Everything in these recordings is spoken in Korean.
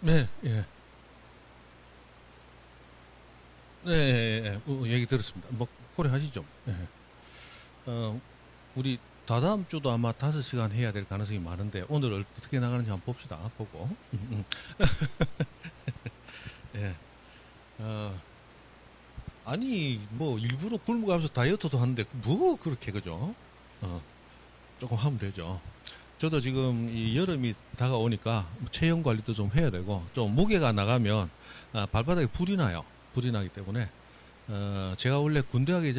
네, 예. 네, 예, 예. 얘기 들었습니다. 뭐, 고려하시죠. 예. 어, 우리 다다음 주도 아마 5시간 해야 될 가능성이 많은데, 오늘 어떻게 나가는지 한번 봅시다. 보고. 예. 어, 아니, 뭐, 일부러 굶어가면서 다이어트도 하는데, 뭐, 그렇게, 그죠? 어, 조금 하면 되죠. 저도 지금 이 여름이 다가오니까 체형 관리도 좀 해야 되고, 좀 무게가 나가면, 발바닥에 불이 나요. 불이 나기 때문에, 제가 원래 군대 가기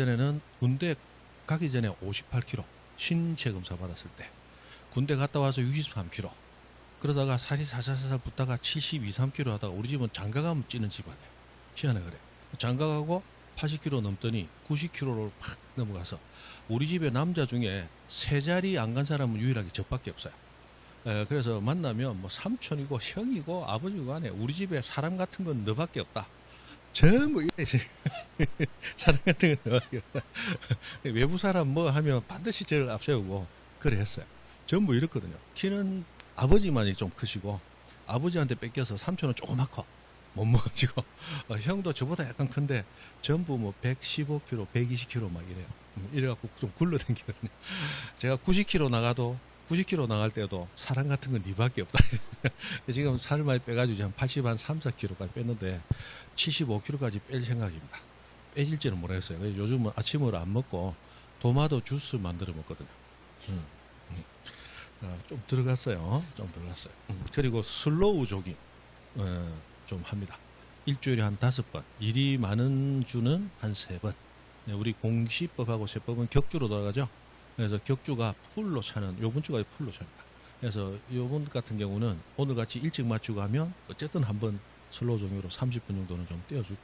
전에 58kg 신체 검사 받았을 때 군대 갔다 와서 63kg 그러다가 살이 살살살살 붙다가 72, 3kg 하다가 우리 집은 장가가면 찌는 집안이에요. 희한해 그래. 장가가고 80kg 넘더니 90kg로 팍 넘어가서 우리 집에 남자 중에 세 자리 안 간 사람은 유일하게 저밖에 없어요. 그래서 만나면 뭐 삼촌이고 형이고 아버지고 간에 우리 집에 사람 같은 건 너밖에 없다. 전부 이래 사람 같은 건 너밖에 없다. 외부 사람 뭐 하면 반드시 저를 앞세우고 그래 했어요. 전부 이렇거든요. 키는 아버지만이 좀 크시고 아버지한테 뺏겨서 삼촌은 조그맣고 못 먹어지고 형도 저보다 약간 큰데 전부 뭐 115kg, 120kg 막 이래요. 이래갖고 좀 굴러다니거든요. 제가 90kg 나가도 90kg 나갈 때도 사람 같은 건 니밖에 없다. 지금 살 많이 빼가지고 한 80, 한 3, 4kg까지 뺐는데 75kg까지 뺄 생각입니다. 빼질지는 모르겠어요. 그래서 요즘은 아침을 안 먹고 도마도 주스 만들어 먹거든요. 음, 음. 좀 들어갔어요. 좀 들어갔어요. 그리고 슬로우 조깅 좀 합니다. 일주일에 한 5번. 일이 많은 주는 한 3번. 네, 우리 공시법하고 세법은 격주로 돌아가죠. 그래서 격주가 풀로 차는 요번 주가 풀로 찹니다. 그래서 요번 같은 경우는 오늘 같이 일찍 맞추고 하면 어쨌든 한번 슬로우 조깅으로 30분 정도는 좀 떼어주고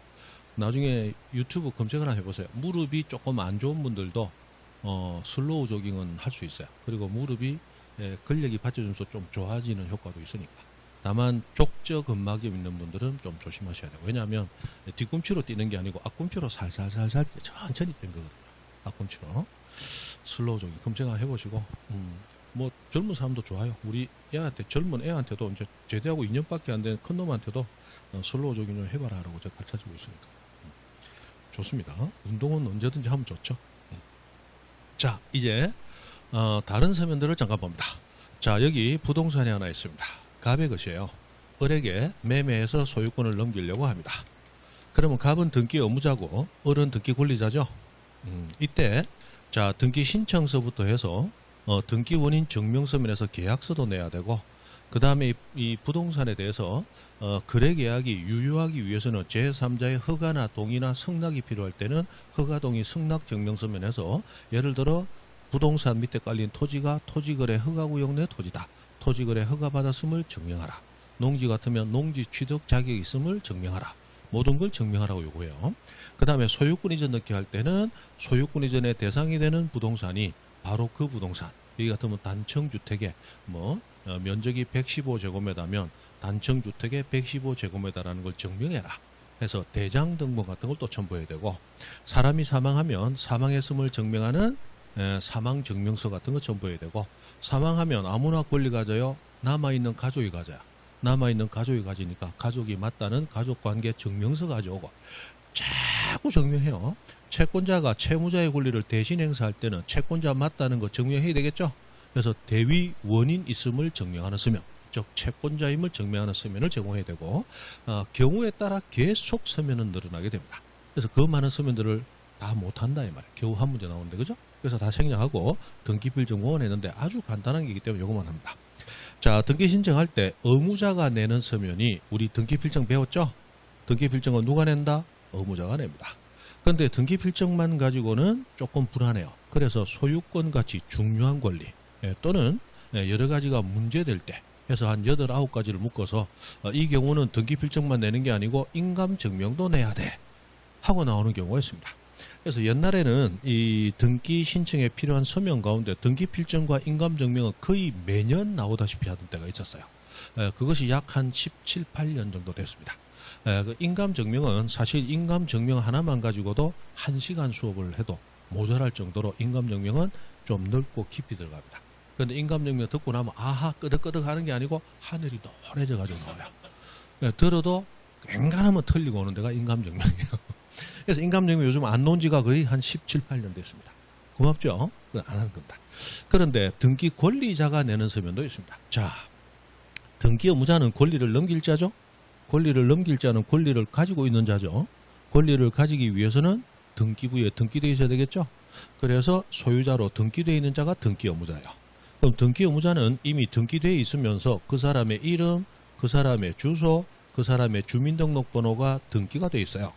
나중에 유튜브 검색을 한번 해보세요. 무릎이 조금 안 좋은 분들도 슬로우 조깅은 할 수 있어요. 그리고 무릎이 근력이 받쳐주면서 좀 좋아지는 효과도 있으니까. 다만 족저근막염 있는 분들은 좀 조심하셔야 돼요. 왜냐하면 뒤꿈치로 뛰는 게 아니고 앞꿈치로 살살살살 천천히 뛰는 거거든요. 앞꿈치로. 슬로우 조깅 검색 한번 해보시고 뭐 젊은 사람도 좋아요. 우리 애한테 젊은 애한테도 이제 제대하고 2년밖에 안 된 큰 놈한테도 슬로우 조깅 좀 해봐라 라고 제가 가르쳐주고 있으니까 좋습니다. 운동은 언제든지 하면 좋죠. 자 이제 다른 서면들을 잠깐 봅니다. 자 여기 부동산이 하나 있습니다. 갑의 것이에요. 을에게 매매해서 소유권을 넘기려고 합니다. 그러면 갑은 등기 의무자고 을은 등기 권리자죠. 이때 자 등기 신청서부터 해서 등기 원인 증명서면에서 계약서도 내야 되고 그 다음에 이 부동산에 대해서 거래 계약이 유효하기 위해서는 제3자의 허가나 동의나 승낙이 필요할 때는 허가 동의 승낙 증명서면에서 예를 들어 부동산 밑에 깔린 토지가 토지거래 허가구역 내 토지다. 토지거래 허가받았음을 증명하라. 농지 같으면 농지 취득 자격이 있음을 증명하라. 모든 걸 증명하라고 요구해요. 그 다음에 소유권 이전 넣기 할 때는 소유권 이전의 대상이 되는 부동산이 바로 그 부동산. 여기 같으면 단층주택에 면적이 115제곱미터면 단층주택의 115제곱미터라는 걸 증명해라. 해서 대장 등본 같은 걸 또 첨부해야 되고 사람이 사망하면 사망했음을 증명하는 사망 증명서 같은 거 첨부해야 되고 사망하면 아무나 권리 가져요. 남아있는 가족이 가져요. 남아있는 가족이 가지니까 가족이 맞다는 가족관계 증명서 가져오고 자꾸 증명해요. 채권자가 채무자의 권리를 대신 행사할 때는 채권자 맞다는 거 증명해야 되겠죠. 그래서 대위 원인 있음을 증명하는 서면 즉 채권자임을 증명하는 서면을 제공해야 되고 경우에 따라 계속 서면은 늘어나게 됩니다. 그래서 그 많은 서면들을 다 못한다 이 말이에요. 겨우 한 문제 나오는데 그죠? 그래서 다 생략하고 등기필증 원했는데 아주 간단한 게이기 때문에 요것만 합니다. 자 등기 신청할 때 의무자가 내는 서면이 우리 등기필증 배웠죠? 등기필증은 누가 낸다? 의무자가 냅니다. 그런데 등기필증만 가지고는 조금 불안해요. 그래서 소유권 같이 중요한 권리 또는 여러 가지가 문제될 때 해서 한 8, 9가지를 묶어서 이 경우는 등기필증만 내는 게 아니고 인감증명도 내야 돼 하고 나오는 경우가 있습니다. 그래서 옛날에는 이 등기 신청에 필요한 서면 가운데 등기필증과 인감증명은 거의 매년 나오다시피 하던 때가 있었어요. 그것이 약 한 17, 8년 정도 됐습니다. 그 인감증명은 사실 인감증명 하나만 가지고도 1시간 수업을 해도 모자랄 정도로 인감증명은 좀 넓고 깊이 들어갑니다. 그런데 인감증명 듣고 나면 아하 끄덕끄덕 하는 게 아니고 하늘이 노래져 가지고 나와요. 들어도 웬간하면 틀리고 오는 데가 인감증명이에요. 그래서 인감증명 요즘 안 놓은 지가 거의 한 17, 18년 됐습니다. 고맙죠? 그건 안 하는 겁니다. 그런데 등기 권리자가 내는 서면도 있습니다. 자, 등기 의무자는 권리를 넘길 자죠? 권리를 넘길 자는 권리를 가지고 있는 자죠. 권리를 가지기 위해서는 등기부에 등기되어 있어야 되겠죠? 그래서 소유자로 등기되어 있는 자가 등기 의무자예요. 그럼 등기 의무자는 이미 등기되어 있으면서 그 사람의 이름, 그 사람의 주소, 그 사람의 주민등록번호가 등기가 되어 있어요.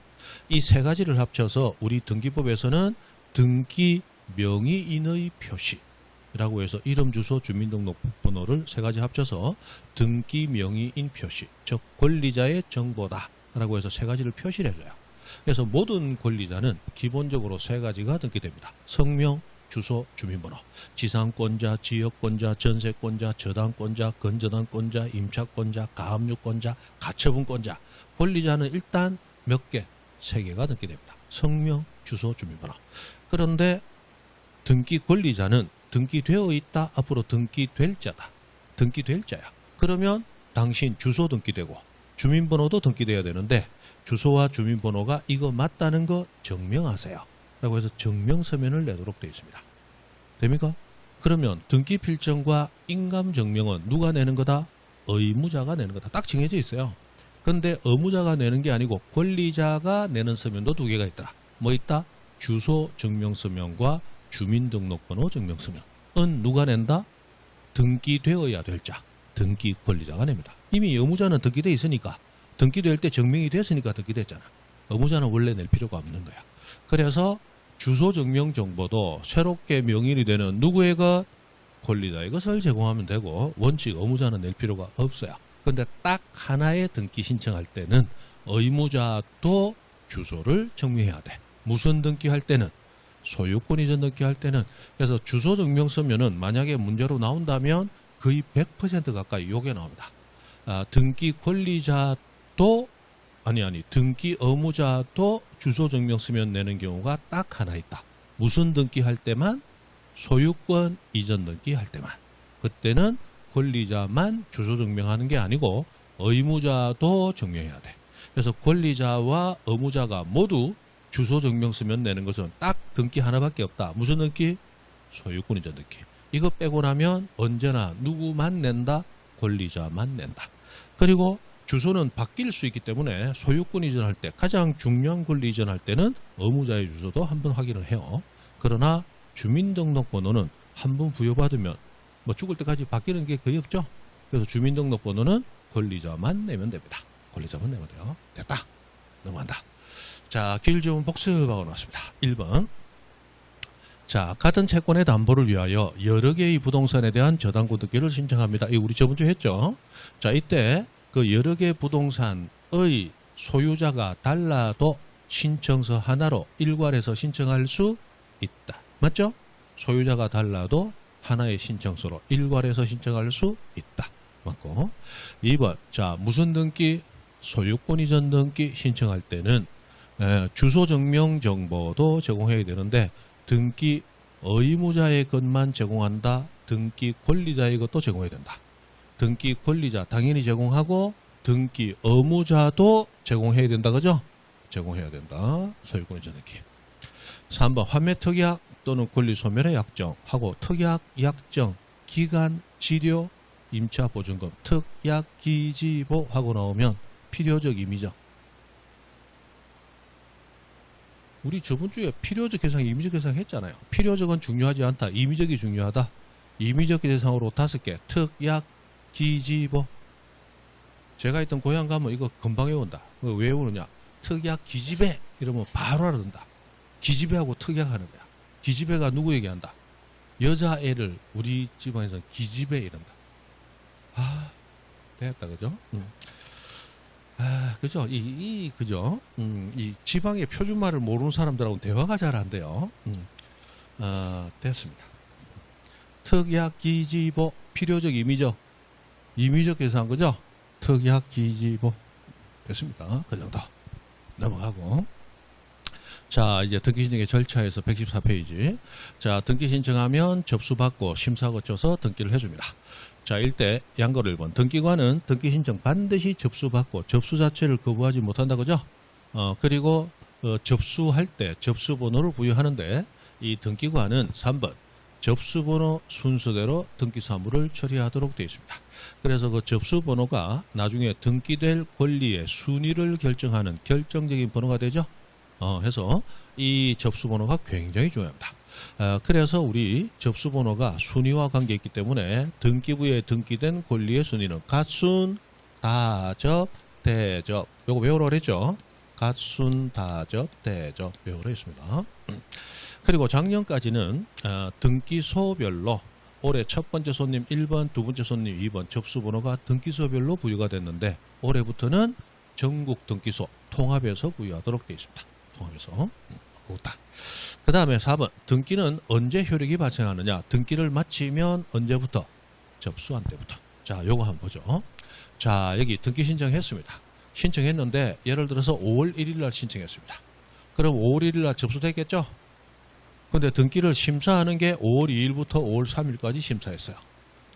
이 세 가지를 합쳐서 우리 등기법에서는 등기 명의인의 표시라고 해서 이름, 주소, 주민등록번호를 세 가지 합쳐서 등기 명의인 표시, 즉 권리자의 정보다라고 해서 세 가지를 표시를 해줘요. 그래서 모든 권리자는 기본적으로 세 가지가 등기됩니다. 성명, 주소, 주민번호, 지상권자, 지역권자, 전세권자, 저당권자, 건저당권자, 임차권자, 가압류권자, 가처분권자. 권리자는 일단 몇 개? 세 개가 등기됩니다. 성명, 주소, 주민번호. 그런데 등기 권리자는 등기되어 있다, 앞으로 등기될 자다. 등기될 자야. 그러면 당신 주소 등기되고 주민번호도 등기돼야 되는데 주소와 주민번호가 이거 맞다는 거 증명하세요. 라고 해서 증명서면을 내도록 되어 있습니다. 됩니까? 그러면 등기필정과 인감증명은 누가 내는 거다? 의무자가 내는 거다. 딱 정해져 있어요. 그런데 의무자가 내는 게 아니고 권리자가 내는 서면도 두 개가 있더라. 뭐 있다? 주소 증명서면과 주민등록번호 증명서면은 누가 낸다? 등기되어야 될 자, 등기 권리자가 냅니다. 이미 의무자는 등기되어 있으니까 등기될 때 증명이 됐으니까 등기됐잖아. 의무자는 원래 낼 필요가 없는 거야. 그래서 주소 증명 정보도 새롭게 명의이 되는 누구의 것? 권리자의 것을 제공하면 되고 원칙 의무자는 낼 필요가 없어요. 그런데 딱 하나의 등기 신청할 때는 의무자도 주소를 증명해야 돼. 무슨 등기할 때는? 소유권 이전 등기할 때는. 그래서 주소 증명 서면은 만약에 문제로 나온다면 거의 100% 가까이 요게 나옵니다. 등기 권리자도 등기 의무자도 주소 증명 서면 내는 경우가 딱 하나 있다. 무슨 등기할 때만? 소유권 이전 등기할 때만. 그때는 권리자만 주소 증명하는 게 아니고 의무자도 증명해야 돼. 그래서 권리자와 의무자가 모두 주소 증명 서면 내는 것은 딱 등기 하나밖에 없다. 무슨 등기? 소유권 이전 등기. 이거 빼고 나면 언제나 누구만 낸다? 권리자만 낸다. 그리고 주소는 바뀔 수 있기 때문에 소유권 이전할 때 가장 중요한 권리 이전할 때는 의무자의 주소도 한번 확인을 해요. 그러나 주민등록번호는 한번 부여받으면 뭐 죽을 때까지 바뀌는 게 거의 없죠. 그래서 주민등록번호는 권리자만 내면 됩니다. 권리자만 내면 돼요. 됐다. 넘어간다. 자, 길 좀 복습하고 나왔습니다. 1번. 자, 같은 채권의 담보를 위하여 여러 개의 부동산에 대한 저당권 등기를 신청합니다. 이 우리 저번 주에 했죠. 자, 이때 그 여러 개 부동산의 소유자가 달라도 신청서 하나로 일괄해서 신청할 수 있다. 맞죠? 소유자가 달라도 하나의 신청서로 일괄해서 신청할 수 있다. 맞고. 2번. 자, 무슨 등기? 소유권 이전 등기 신청할 때는 주소 증명 정보도 제공해야 되는데 등기 의무자의 것만 제공한다. 등기 권리자의 것도 제공해야 된다. 등기 권리자 당연히 제공하고 등기 의무자도 제공해야 된다. 그죠? 제공해야 된다. 소유권 이전 등기. 3번. 환매 특약 또는 권리 소멸의 약정하고 특약 약정 기간 지료 임차 보증금 특약 기지보 하고 나오면 필요적 임의적. 우리 저번 주에 필요적 해상, 임의적 해상 했잖아요. 필요적은 중요하지 않다. 임의적이 중요하다. 임의적 대상으로 5개. 특약 기지보. 제가 있던 고향 가면 이거 금방 외운다. 왜 외우느냐? 특약 기지배 이러면 바로 알아듣는다. 기지배하고 특약하는 거야. 기지배가 누구 얘기한다? 여자애를 우리 집안에서 기지배 이런다. 아, 됐다, 그죠? 그죠? 그죠? 이 지방의 표준말을 모르는 사람들하고 대화가 잘 안 돼요. 됐습니다. 특약 기지보, 필요적 임의적. 임의적 계산, 그죠? 특약 기지보. 됐습니다. 그 정도. 넘어가고. 자, 이제 등기 신청의 절차에서 114페이지. 자, 등기 신청하면 접수받고 심사 거쳐서 등기를 해줍니다. 자, 1대 양거를 1번. 등기관은 등기 신청 반드시 접수받고 접수 자체를 거부하지 못한다. 그죠? 그리고 접수할 때 접수번호를 부여하는데 이 등기관은 3번 접수번호 순서대로 등기사무를 처리하도록 되어 있습니다. 그래서 그 접수번호가 나중에 등기될 권리의 순위를 결정하는 결정적인 번호가 되죠. 해서 이 접수번호가 굉장히 중요합니다. 그래서 우리 접수번호가 순위와 관계있기 때문에 등기부에 등기된 권리의 순위는 갓순, 다접, 대접. 요거 외우라 그랬죠. 갓순, 다접, 대접 외우라 했습니다. 그리고 작년까지는 등기소별로 올해 첫 번째 손님 1번, 두 번째 손님 2번 접수번호가 등기소별로 부여가 됐는데 올해부터는 전국 등기소 통합해서 부여하도록 되어 있습니다. 통합해서. 그렇다. 그 다음에 4번 등기는 언제 효력이 발생하느냐. 등기를 마치면 언제부터? 접수한 때부터. 자, 요거 한번 보죠. 자, 여기 등기 신청했습니다. 신청했는데 예를 들어서 5월 1일 날 신청했습니다. 그럼 5월 1일 날 접수됐겠죠? 근데 등기를 심사하는 게 5월 2일부터 5월 3일까지 심사했어요.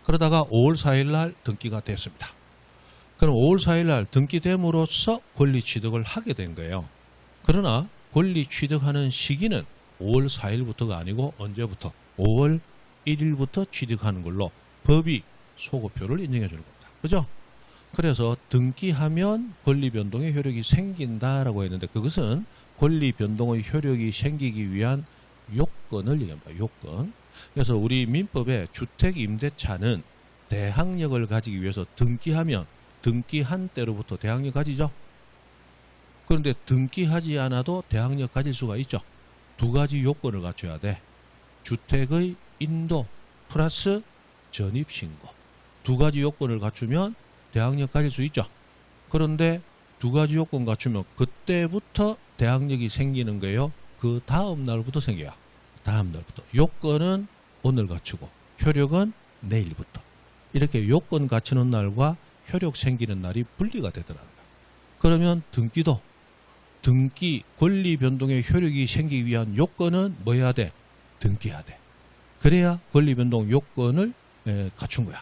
그러다가 5월 4일 날 등기가 됐습니다. 그럼 5월 4일 날 등기됨으로써 권리 취득을 하게 된 거예요. 그러나 권리 취득하는 시기는 5월 4일부터가 아니고 언제부터? 5월 1일부터 취득하는 걸로 법이 소급표를 인정해 주는 겁니다. 그죠? 그래서 등기하면 권리 변동의 효력이 생긴다라고 했는데 그것은 권리 변동의 효력이 생기기 위한 요건을 얘기합니다. 요건. 그래서 우리 민법에 주택임대차는 대항력을 가지기 위해서 등기하면 등기한 때로부터 대항력 가지죠. 그런데 등기하지 않아도 대항력 가질 수가 있죠. 두 가지 요건을 갖춰야 돼. 주택의 인도 플러스 전입신고. 두 가지 요건을 갖추면 대항력 가질 수 있죠. 그런데 두 가지 요건 갖추면 그때부터 대항력이 생기는 거예요. 그 다음 날부터 생겨요. 다음 날부터. 요건은 오늘 갖추고 효력은 내일부터. 이렇게 요건 갖추는 날과 효력 생기는 날이 분리가 되더라고요. 그러면 등기도 등기 권리 변동의 효력이 생기기 위한 요건은 뭐 해야 돼? 등기해야 돼. 그래야 권리 변동 요건을 갖춘 거야.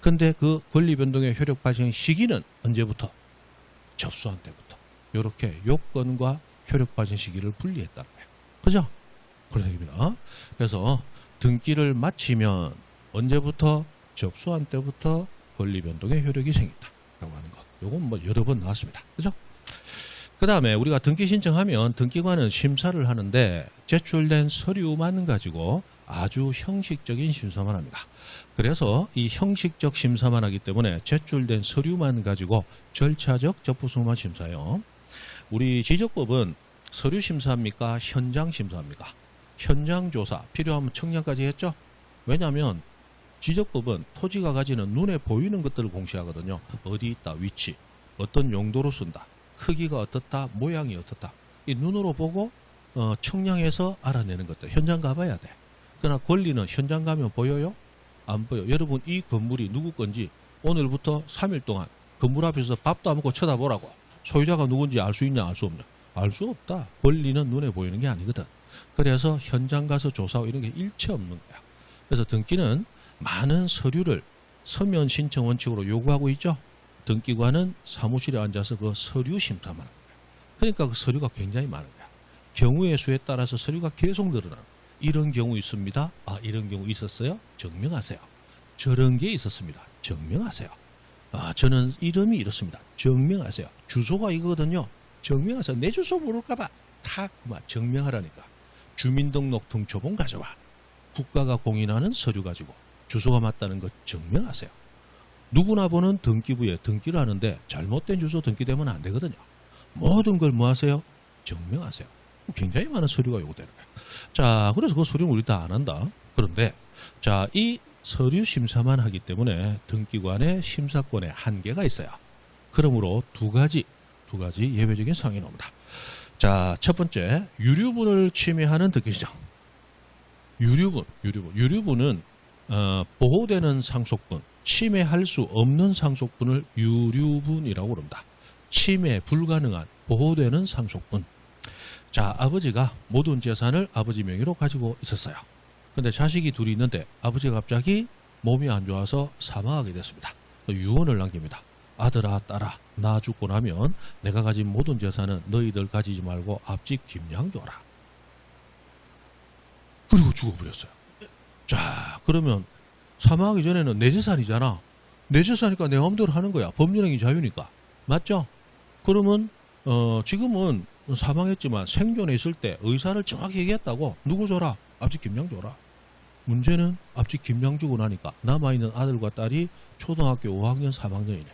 근데 그 권리 변동의 효력 발생 시기는 언제부터? 접수한 때부터. 이렇게 요건과 효력 발생 시기를 분리했다는 거예요. 그죠? 그런 얘기입니다. 그래서 등기를 마치면 언제부터? 접수한 때부터 권리 변동의 효력이 생긴다. 라고 하는 거. 요건 뭐 여러 번 나왔습니다. 그죠? 그 다음에 우리가 등기 신청하면 등기관은 심사를 하는데 제출된 서류만 가지고 아주 형식적인 심사만 합니다. 그래서 이 형식적 심사만 하기 때문에 제출된 서류만 가지고 절차적 적법성만 심사해요. 우리 지적법은 서류 심사합니까? 현장 심사합니까? 현장 조사, 필요하면 청량까지 했죠? 왜냐하면 지적법은 토지가 가지는 눈에 보이는 것들을 공시하거든요. 어디 있다, 위치, 어떤 용도로 쓴다, 크기가 어떻다, 모양이 어떻다. 이 눈으로 보고 청량해서 알아내는 것들. 현장 가봐야 돼. 그러나 권리는 현장 가면 보여요? 안 보여. 여러분 이 건물이 누구 건지 오늘부터 3일 동안 건물 앞에서 밥도 안 먹고 쳐다보라고. 소유자가 누군지 알 수 있냐, 알 수 없냐? 알 수 없다. 권리는 눈에 보이는 게 아니거든. 그래서 현장 가서 조사하고 이런 게 일체 없는 거야. 그래서 등기는 많은 서류를 서면 신청 원칙으로 요구하고 있죠. 등기관은 사무실에 앉아서 그 서류 심사만 합니다. 그러니까 그 서류가 굉장히 많은 거야. 경우의 수에 따라서 서류가 계속 늘어나는 거야. 이런 경우 있습니다. 아, 이런 경우 있었어요? 증명하세요. 저런 게 있었습니다. 증명하세요. 아, 저는 이름이 이렇습니다. 증명하세요. 주소가 이거거든요. 증명하세요. 내 주소 모를까봐 다 그만 증명하라니까. 주민등록 등초본 가져와. 국가가 공인하는 서류 가지고 주소가 맞다는 거 증명하세요. 누구나 보는 등기부에 등기를 하는데 잘못된 주소 등기되면 안 되거든요. 모든 걸 뭐 하세요? 증명하세요. 굉장히 많은 서류가 요구되는 거예요. 자, 그래서 그 서류는 우리 다 안 한다. 그런데 자, 이 서류 심사만 하기 때문에 등기관의 심사권에 한계가 있어요. 그러므로 두 가지 예외적인 사항이 나옵니다. 자, 첫 번째, 유류분을 침해하는 등기 신청. 유류분은 보호되는 상속분, 침해할 수 없는 상속분을 유류분이라고 그럽니다. 침해 불가능한 보호되는 상속분. 자, 아버지가 모든 재산을 아버지 명의로 가지고 있었어요. 근데 자식이 둘이 있는데 아버지가 갑자기 몸이 안 좋아서 사망하게 됐습니다. 유언을 남깁니다. 아들아 딸아 나 죽고 나면 내가 가진 모든 재산은 너희들 가지지 말고 앞집 김양 줘라. 그리고 죽어버렸어요. 자 그러면 사망하기 전에는 내 재산이잖아. 내 재산이니까 내 마음대로 하는 거야. 법률행위 자유니까. 맞죠? 그러면 지금은 사망했지만 생존에 있을 때 의사를 정확히 얘기했다고. 누구 줘라? 앞집 김양 줘라. 문제는 앞집 김양 주고 나니까 남아있는 아들과 딸이 초등학교 5학년 3학년이네.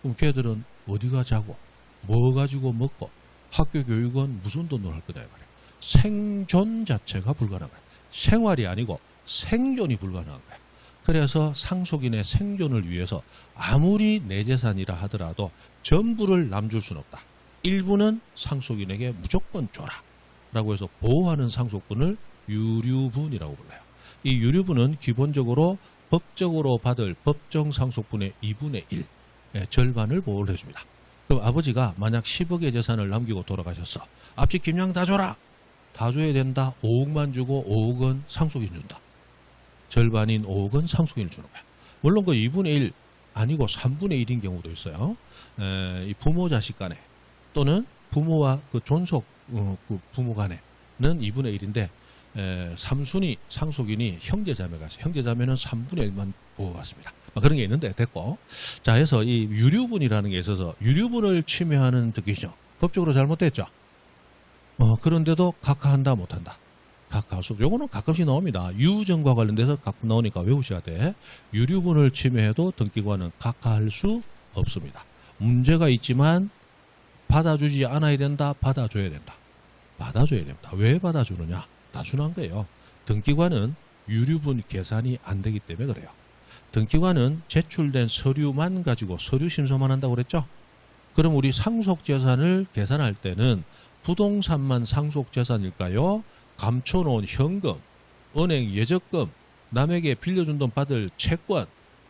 그럼 걔들은 어디가 자고 뭐 가지고 먹고 학교 교육은 무슨 돈으로 할 거다 이 말이야. 생존 자체가 불가능한 거야. 생활이 아니고 생존이 불가능한 거야. 그래서 상속인의 생존을 위해서 아무리 내 재산이라 하더라도 전부를 남줄 수는 없다. 일부는 상속인에게 무조건 줘라 라고 해서 보호하는 상속분을 유류분이라고 불러요. 이 유류분은 기본적으로 법적으로 받을 법정 상속분의 2분의 1, 절반을 보호를 해줍니다. 그럼 아버지가 만약 10억의 재산을 남기고 돌아가셨어. 앞집 김양 다 줘라. 다 줘야 된다. 5억만 주고 5억은 상속인 준다. 절반인 5억은 상속인을 주는 거야. 물론 그 2분의 1 아니고 3분의 1인 경우도 있어요. 이 부모 자식 간에 또는 부모와 그 존속 그 부모 간에는 2분의 1인데 3순위 상속인이 형제자매가 있어요. 형제자매는 3분의 1만 보호받습니다. 그런 게 있는데 됐고. 자, 해서 이 유류분이라는 게 있어서 유류분을 침해하는 득기시정 법적으로 잘못됐죠. 그런데도 각하한다 못한다. 각하할 수 없죠. 요거는 가끔씩 나옵니다. 유증과 관련돼서 가끔 나오니까 외우셔야 돼. 유류분을 침해해도 등기관은 각하할 수 없습니다. 문제가 있지만 받아주지 않아야 된다. 받아줘야 된다. 받아줘야 됩니다. 왜 받아주느냐? 단순한 거예요. 등기관은 유류분 계산이 안 되기 때문에 그래요. 등기관은 제출된 서류만 가지고 서류 심사만 한다고 그랬죠? 그럼 우리 상속재산을 계산할 때는 부동산만 상속재산일까요? 감춰놓은 현금, 은행 예적금, 남에게 빌려준 돈 받을 채권,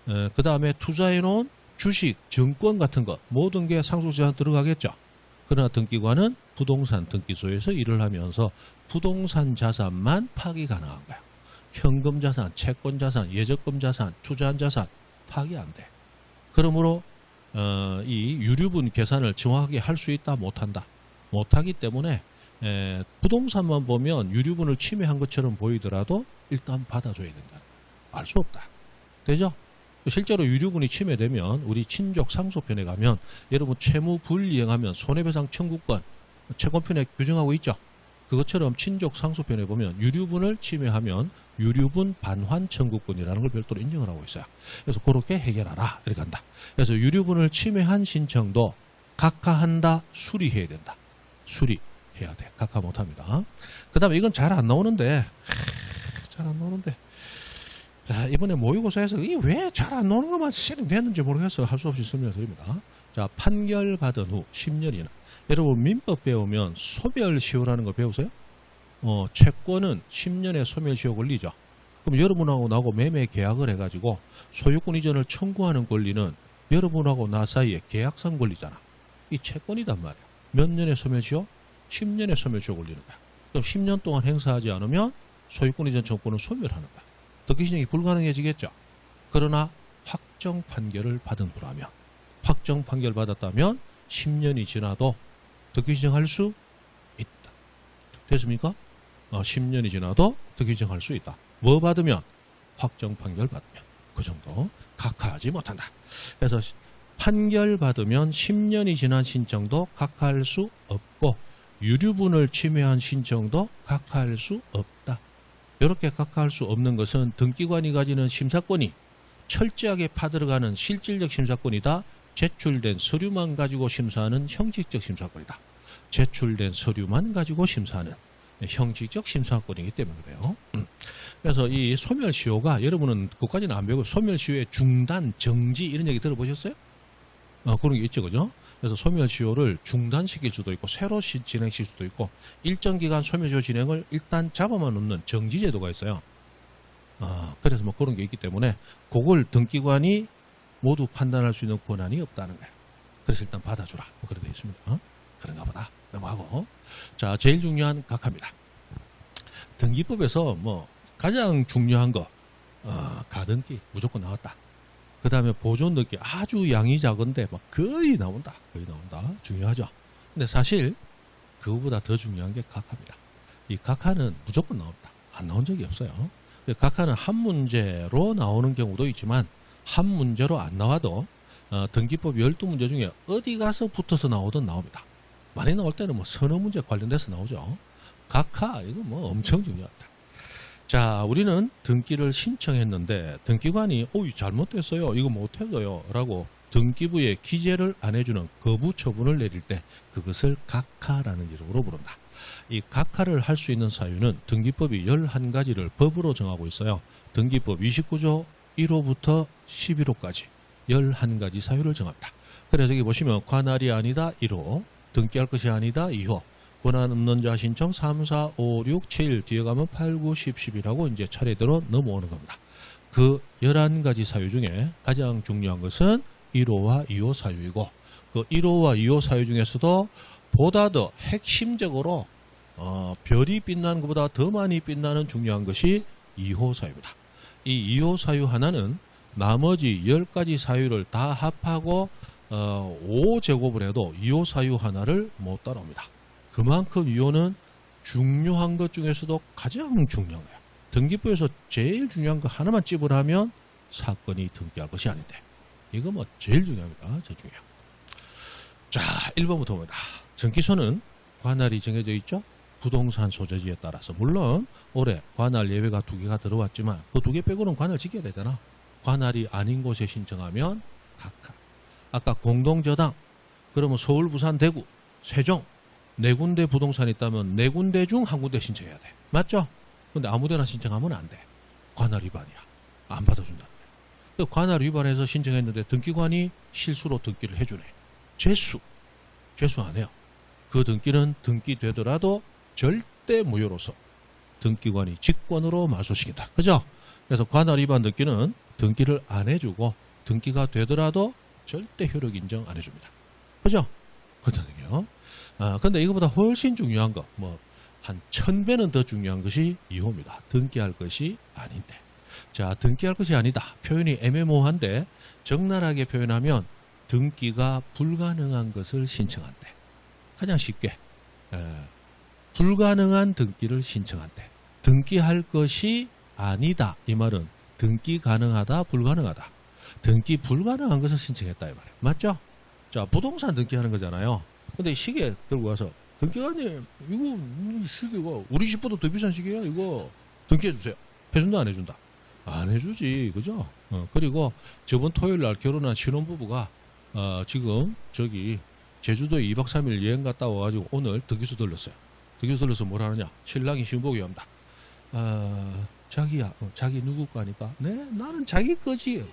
그 다음에 투자해놓은 주식, 증권 같은 것 모든 게 상속재산 들어가겠죠. 그러나 등기관은 부동산 등기소에서 일을 하면서 부동산 자산만 파기 가능한 거야. 현금 자산, 채권 자산, 예적금 자산, 투자한 자산 파기 안 돼. 그러므로 이 유류분 계산을 정확하게 할 수 있다 못한다. 못하기 때문에 부동산만 보면 유류분을 침해한 것처럼 보이더라도 일단 받아줘야 된다. 알 수 없다. 되죠? 실제로 유류분이 침해되면 우리 친족 상속편에 가면 여러분 채무 불이행하면 손해배상 청구권 채권편에 규정하고 있죠. 그것처럼 친족 상속편에 보면 유류분을 침해하면 유류분 반환 청구권이라는 걸 별도로 인정을 하고 있어요. 그래서 그렇게 해결하라 이렇게 한다. 그래서 유류분을 침해한 신청도 각하한다, 수리해야 된다. 수리해야 돼. 각하 못합니다. 그 다음에 이건 잘 안 나오는데 잘 안 나오는데 이번에 모의고사에서 이게 왜 잘 안 나오는 것만 실행됐는지 모르겠어서 할 수 없이 설명드립니다. 자, 판결받은 후 10년이나 여러분 민법 배우면 소멸시효라는 거 배우세요? 채권은 10년의 소멸시효 걸리죠. 그럼 여러분하고 나하고 매매 계약을 해가지고 소유권 이전을 청구하는 권리는 여러분하고 나 사이에 계약상 권리잖아. 이 채권이단 말이야. 몇 년의 소멸시효? 10년의 소멸시효 걸리는 거야. 그럼 10년 동안 행사하지 않으면 소유권 이전 청구권은 소멸하는 거야. 득기신청이 불가능해지겠죠. 그러나 확정 판결을 받은 후라면 확정 판결 받았다면 10년이 지나도 득기신청할 수 있다. 됐습니까? 10년이 지나도 득기신청할 수 있다. 뭐 받으면? 확정 판결 받으면. 그 정도 각하하지 못한다. 그래서 판결 받으면 10년이 지난 신청도 각하할 수 없고 유류분을 침해한 신청도 각하할 수 없다. 이렇게 각하할 수 없는 것은 등기관이 가지는 심사권이 철저하게 파들어가는 실질적 심사권이다. 제출된 서류만 가지고 심사하는 형식적 심사권이다. 제출된 서류만 가지고 심사하는 형식적 심사권이기 때문에 그래요. 그래서 이 소멸시효가 여러분은 그것까지는 안 배우고 소멸시효의 중단, 정지 이런 얘기 들어보셨어요? 그런 게 있죠. 그죠? 그래서 소멸시효를 중단시킬 수도 있고 새로 진행시킬 수도 있고 일정 기간 소멸시효 진행을 일단 잡아만 놓는 정지제도가 있어요. 그래서 뭐 그런 게 있기 때문에 그걸 등기관이 모두 판단할 수 있는 권한이 없다는 거예요. 그래서 일단 받아주라. 뭐 그렇게 되어 있습니다. 그런가 보다. 넘어가고. 자, 제일 중요한 각하입니다. 등기법에서 뭐 가장 중요한 거 가등기 무조건 나왔다. 그 다음에 보존 등기 아주 양이 작은데 막 거의 나온다. 중요하죠. 근데 사실 그거보다 더 중요한 게 각하입니다. 이 각하는 무조건 나온다. 안 나온 적이 없어요. 각하는 한 문제로 나오는 경우도 있지만 한 문제로 안 나와도 등기법 12문제 중에 어디 가서 붙어서 나오든 나옵니다. 많이 나올 때는 뭐 서너 문제 관련돼서 나오죠. 각하 이거 뭐 엄청 중요하다. 자, 우리는 등기를 신청했는데 등기관이 잘못됐어요. 이거 못해줘요. 라고 등기부에 기재를 안 해주는 거부 처분을 내릴 때 그것을 각하라는 이름으로 부른다. 이 각하를 할 수 있는 사유는 등기법이 11가지를 법으로 정하고 있어요. 등기법 29조 1호부터 11호까지 11가지 사유를 정합니다. 그래서 여기 보시면 관할이 아니다 1호, 등기할 것이 아니다 2호, 권한 없는 자 신청 3, 4, 5, 6, 7 뒤에 가면 8, 9, 10, 11하고 이제 차례대로 넘어오는 겁니다. 그 11가지 사유 중에 가장 중요한 것은 1호와 2호 사유이고 그 1호와 2호 사유 중에서도 보다 더 핵심적으로 별이 빛나는 것보다 더 많이 빛나는 중요한 것이 2호 사유입니다. 이 2호 사유 하나는 나머지 10가지 사유를 다 합하고 5제곱을 해도 2호 사유 하나를 못 따라옵니다. 그만큼 2호는 중요한 것 중에서도 가장 중요한 거예요. 등기부에서 제일 중요한 거 하나만 찝으라면 사건이 등기할 것이 아닌데 이거 뭐 제일 중요합니다. 제일 중요해요. 자, 1번부터 봅니다. 정기소는 관할이 정해져 있죠. 부동산 소재지에 따라서 물론 올해 관할 예외가 2개가 들어왔지만 그 2개 빼고는 관할 지켜야 되잖아. 관할이 아닌 곳에 신청하면 각하. 아까 공동저당 그러면 서울, 부산, 대구, 세종 4군데 부동산이 있다면 4군데 중 1군데 신청해야 돼. 맞죠? 근데 아무데나 신청하면 안 돼. 관할 위반이야. 안 받아준다. 관할 위반해서 신청했는데 등기관이 실수로 등기를 해주네. 재수 안 해요. 그 등기는 등기되더라도 절대 무효로서 등기관이 직권으로 말소시킨다. 그죠? 그래서 관할 위반 등기는 등기를 안 해주고 등기가 되더라도 절대 효력 인정 안 해줍니다. 그죠? 그렇다는 얘기요. 근데 이거보다 훨씬 중요한 거, 한 1000배는 더 중요한 것이 2호입니다. 등기할 것이 아닌데. 자, 등기할 것이 아니다. 표현이 애매모호한데 적나라하게 표현하면 등기가 불가능한 것을 신청한대. 가장 쉽게. 불가능한 등기를 신청한대. 등기할 것이 아니다. 이 말은 등기 가능하다, 불가능하다. 등기 불가능한 것을 신청했다. 이 말이에요. 맞죠? 자, 부동산 등기하는 거잖아요. 근데 시계 들고 와서 등기관님 이거 시계가 우리 집보다 더 비싼 시계야 이거 등기해 주세요. 해준다 안 해준다? 안 해주지. 그죠? 그리고 저번 토요일 날 결혼한 신혼부부가 지금 저기 제주도에 2박 3일 여행 갔다 와가지고 오늘 등기소 들렀어요. 등기소 들러서 뭘 하느냐? 신랑이 신부에게 합니다. 자기야, 자기 누구 거니까? 네, 나는 자기 거지.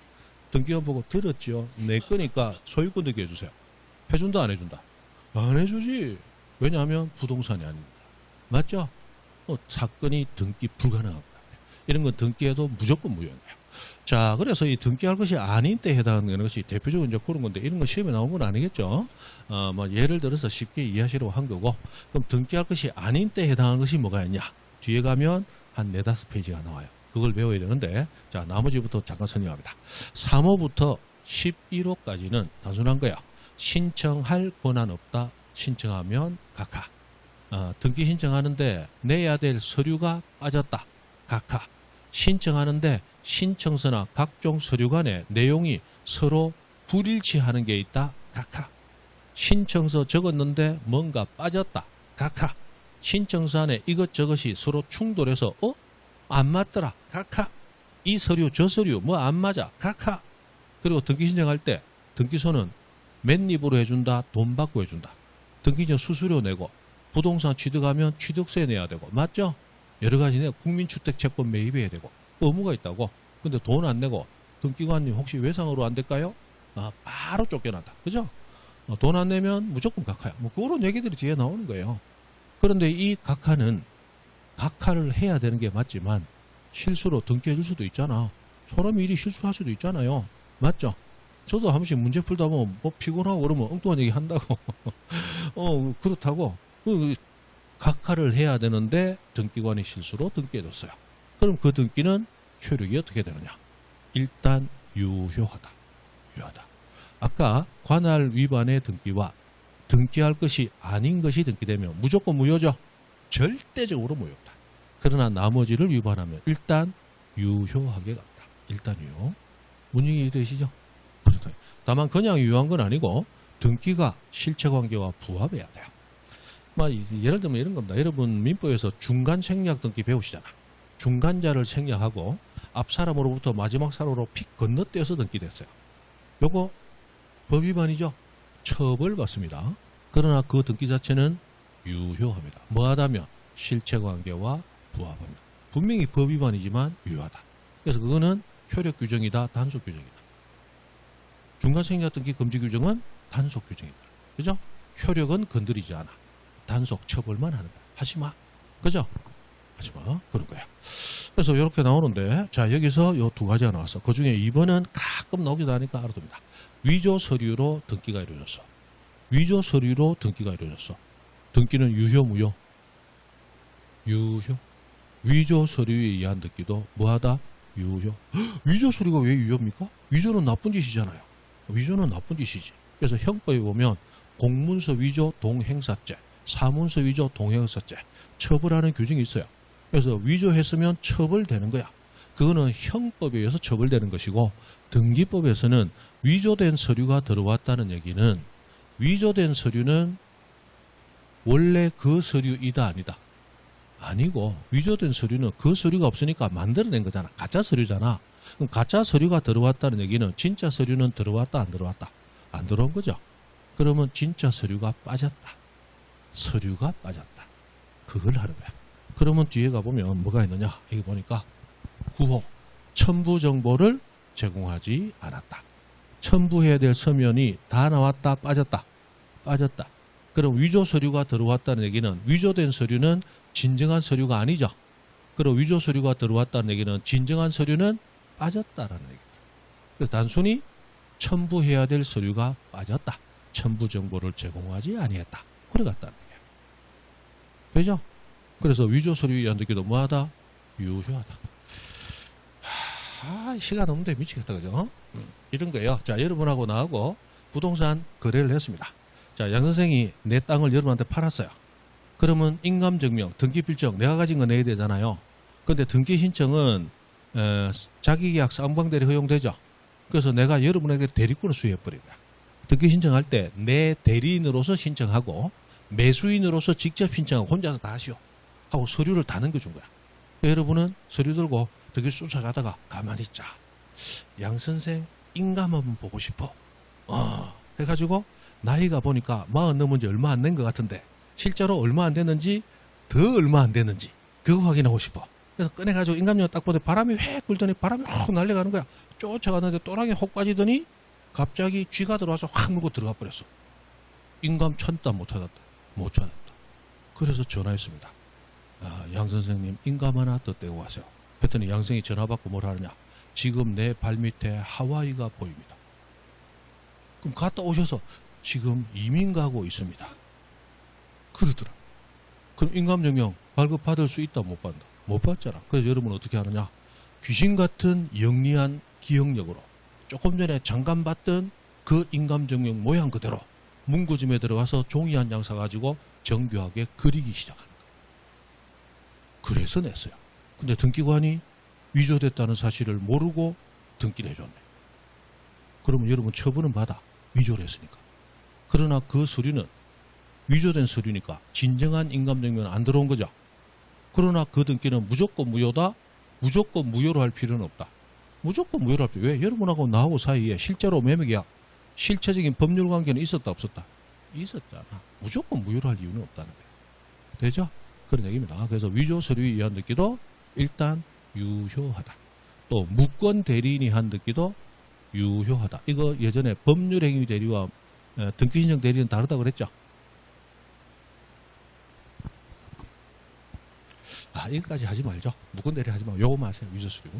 등기관 보고 들었죠. 내 거니까 소유권 등기 해주세요. 해준다 안 해준다? 안 해주지. 왜냐하면 부동산이 아닙니다. 맞죠? 사건이 등기 불가능합니다. 이런 건 등기해도 무조건 무효인 거예요. 자, 그래서 이 등기할 것이 아닌 때 해당하는 것이 대표적으로 이제 그런 건데 이런 거 시험에 나온 건 아니겠죠? 예를 들어서 쉽게 이해하시려고 한 거고 그럼 등기할 것이 아닌 때 해당하는 것이 뭐가 있냐? 뒤에 가면 한 4-5페이지가 나와요. 그걸 배워야 되는데 자, 나머지부터 잠깐 설명합니다. 3호부터 11호까지는 단순한 거야. 신청할 권한 없다. 신청하면 각하. 등기 신청하는데 내야 될 서류가 빠졌다. 각하. 신청하는데 신청서나 각종 서류 간의 내용이 서로 불일치하는 게 있다. 각하. 신청서 적었는데 뭔가 빠졌다. 각하. 신청서 안에 이것저것이 서로 충돌해서 안 맞더라. 각하. 이 서류 저 서류 뭐 안 맞아. 각하. 그리고 등기 신청할 때 등기소는 맨입으로 해준다. 돈 받고 해준다. 등기 전 수수료 내고 부동산 취득하면 취득세 내야 되고 맞죠? 여러 가지 국민주택채권 매입해야 되고 의무가 있다고. 근데 돈 안 내고 등기관님 혹시 외상으로 안 될까요? 바로 쫓겨난다. 그죠? 돈 안 내면 무조건 각하야. 그런 얘기들이 뒤에 나오는 거예요. 그런데 이 각하는 각하를 해야 되는 게 맞지만 실수로 등기해 줄 수도 있잖아. 사람이 일이 실수할 수도 있잖아요. 맞죠? 저도 한 번씩 문제 풀다 보면 피곤하고 그러면 엉뚱한 얘기 한다고. 그렇다고. 각하를 해야 되는데 등기관이 실수로 등기해 줬어요. 그럼 그 등기는 효력이 어떻게 되느냐? 일단 유효하다. 유효하다. 아까 관할 위반의 등기와 등기할 것이 아닌 것이 등기되면 무조건 무효죠. 절대적으로 무효다. 그러나 나머지를 위반하면 일단 유효하게 간다. 일단 유효. 문의이 되시죠? 그렇다. 다만 그냥 유효한 건 아니고 등기가 실체관계와 부합해야 돼요. 예를 들면 이런 겁니다. 여러분 민법에서 중간 생략 등기 배우시잖아. 중간자를 생략하고 앞 사람으로부터 마지막 사람으로 픽 건너뛰어서 등기됐어요. 요거 법 위반이죠. 처벌받습니다. 그러나 그 등기 자체는 유효합니다. 뭐하다면 실체관계와 부합합니다. 분명히 법 위반이지만 유효하다. 그래서 그거는 효력 규정이다. 단속 규정이다. 중간 생략 등기 금지 규정은 단속 규정이다. 그죠? 효력은 건드리지 않아. 단속 처벌만 하는 거야. 하지마. 그죠? 하지마. 그런 거야. 그래서 이렇게 나오는데, 자, 여기서 요 두 가지가 나왔어. 그 중에 2번은 가끔 나오기도 하니까 알아둡니다. 위조 서류로 등기가 이루어졌어. 위조 서류로 등기가 이루어졌어. 등기는 유효, 무효? 유효. 위조 서류에 의한 등기도 뭐하다? 유효. 위조 서류가 왜 유효입니까? 위조는 나쁜 짓이잖아요. 위조는 나쁜 짓이지. 그래서 형법에 보면 공문서 위조 동행사죄, 사문서 위조 동행사죄 처벌하는 규정이 있어요. 그래서 위조했으면 처벌되는 거야. 그거는 형법에 의해서 처벌되는 것이고, 등기법에서는 위조된 서류가 들어왔다는 얘기는 위조된 서류는 원래 그 서류이다 아니다. 아니고 위조된 서류는 그 서류가 없으니까 만들어낸 거잖아. 가짜 서류잖아. 그럼 가짜 서류가 들어왔다는 얘기는 진짜 서류는 들어왔다 안 들어왔다? 안 들어온 거죠. 그러면 진짜 서류가 빠졌다. 서류가 빠졌다. 그걸 하는 거야. 그러면 뒤에 가보면 뭐가 있느냐. 여기 보니까 9호 첨부 정보를 제공하지 않았다. 첨부해야 될 서면이 다 나왔다. 빠졌다. 빠졌다. 그럼 위조 서류가 들어왔다는 얘기는 위조된 서류는 진정한 서류가 아니죠. 그럼 위조 서류가 들어왔다는 얘기는 진정한 서류는 빠졌다라는 얘기다. 그래서 단순히 첨부해야 될 서류가 빠졌다. 첨부 정보를 제공하지 아니했다. 그래 갔다는 얘기야. 되죠? 그래서 위조 서류에 의한 등기도 뭐하다? 유효하다. 시간 없는데 미치겠다. 그죠? 이런 거예요. 자, 여러분하고 나하고 부동산 거래를 했습니다. 자, 양 선생이 내 땅을 여러분한테 팔았어요. 그러면 인감증명, 등기필정 내가 가진 거 내야 되잖아요. 그런데 등기 신청은 자기계약 쌍방대리 허용되죠. 그래서 내가 여러분에게 대리권을 수여해버린 거야. 등기 신청할 때 내 대리인으로서 신청하고 매수인으로서 직접 신청하고 혼자서 다 하시오 하고 서류를 다 넘겨준 거야. 여러분은 서류 들고 등기 쫓아가다가 가만히 있자. 양 선생 인감 한번 보고 싶어. 해가지고 나이가 보니까 40 넘은 지 얼마 안 된 것 같은데 실제로 얼마 안 됐는지 더 얼마 안 됐는지 그거 확인하고 싶어. 그래서 꺼내가지고 인감증을 딱 보더니 바람이 휙 불더니 바람이 확 날려가는 거야. 쫓아가는데 또랑이 혹 빠지더니 갑자기 쥐가 들어와서 확 물고 들어가 버렸어. 인감 찾다 못 찾았다. 못 찾았다. 그래서 전화했습니다. 양 선생님 인감 하나 더 떼고 가세요. 했더니 양 선생이 전화 받고 뭘 하느냐. 지금 내 발밑에 하와이가 보입니다. 그럼 갔다 오셔서 지금 이민 가고 있습니다. 그러더라. 그럼 인감증명 발급받을 수 있다 못 받는다? 못 받잖아. 그래서 여러분은 어떻게 하느냐. 귀신 같은 영리한 기억력으로 조금 전에 잠깐 봤던 그 인감증명 모양 그대로 문구점에 들어가서 종이 한 장 사가지고 정교하게 그리기 시작하는 거예요. 그래서 냈어요. 근데 등기관이 위조됐다는 사실을 모르고 등기를 해줬네. 그러면 여러분 처분은 받아. 위조를 했으니까. 그러나 그 서류는 위조된 서류니까 진정한 인감증명은 안 들어온 거죠. 그러나 그 등기는 무조건 무효다. 무조건 무효로 할 필요는 없다. 무조건 무효로 할 필요. 왜? 여러분하고 나하고 사이에 실제로 매매계약, 실체적인 법률 관계는 있었다 없었다? 있었잖아. 무조건 무효로 할 이유는 없다는 거예요. 되죠? 그런 얘기입니다. 그래서 위조 서류에 의한 등기도 일단 유효하다. 또 무권 대리인이 한 등기도 유효하다. 이거 예전에 법률행위 대리와 등기신청 대리는 다르다고 그랬죠? 이거까지 하지 말죠. 무권 대리 하지 말고 요거만 하세요. 위조 서류.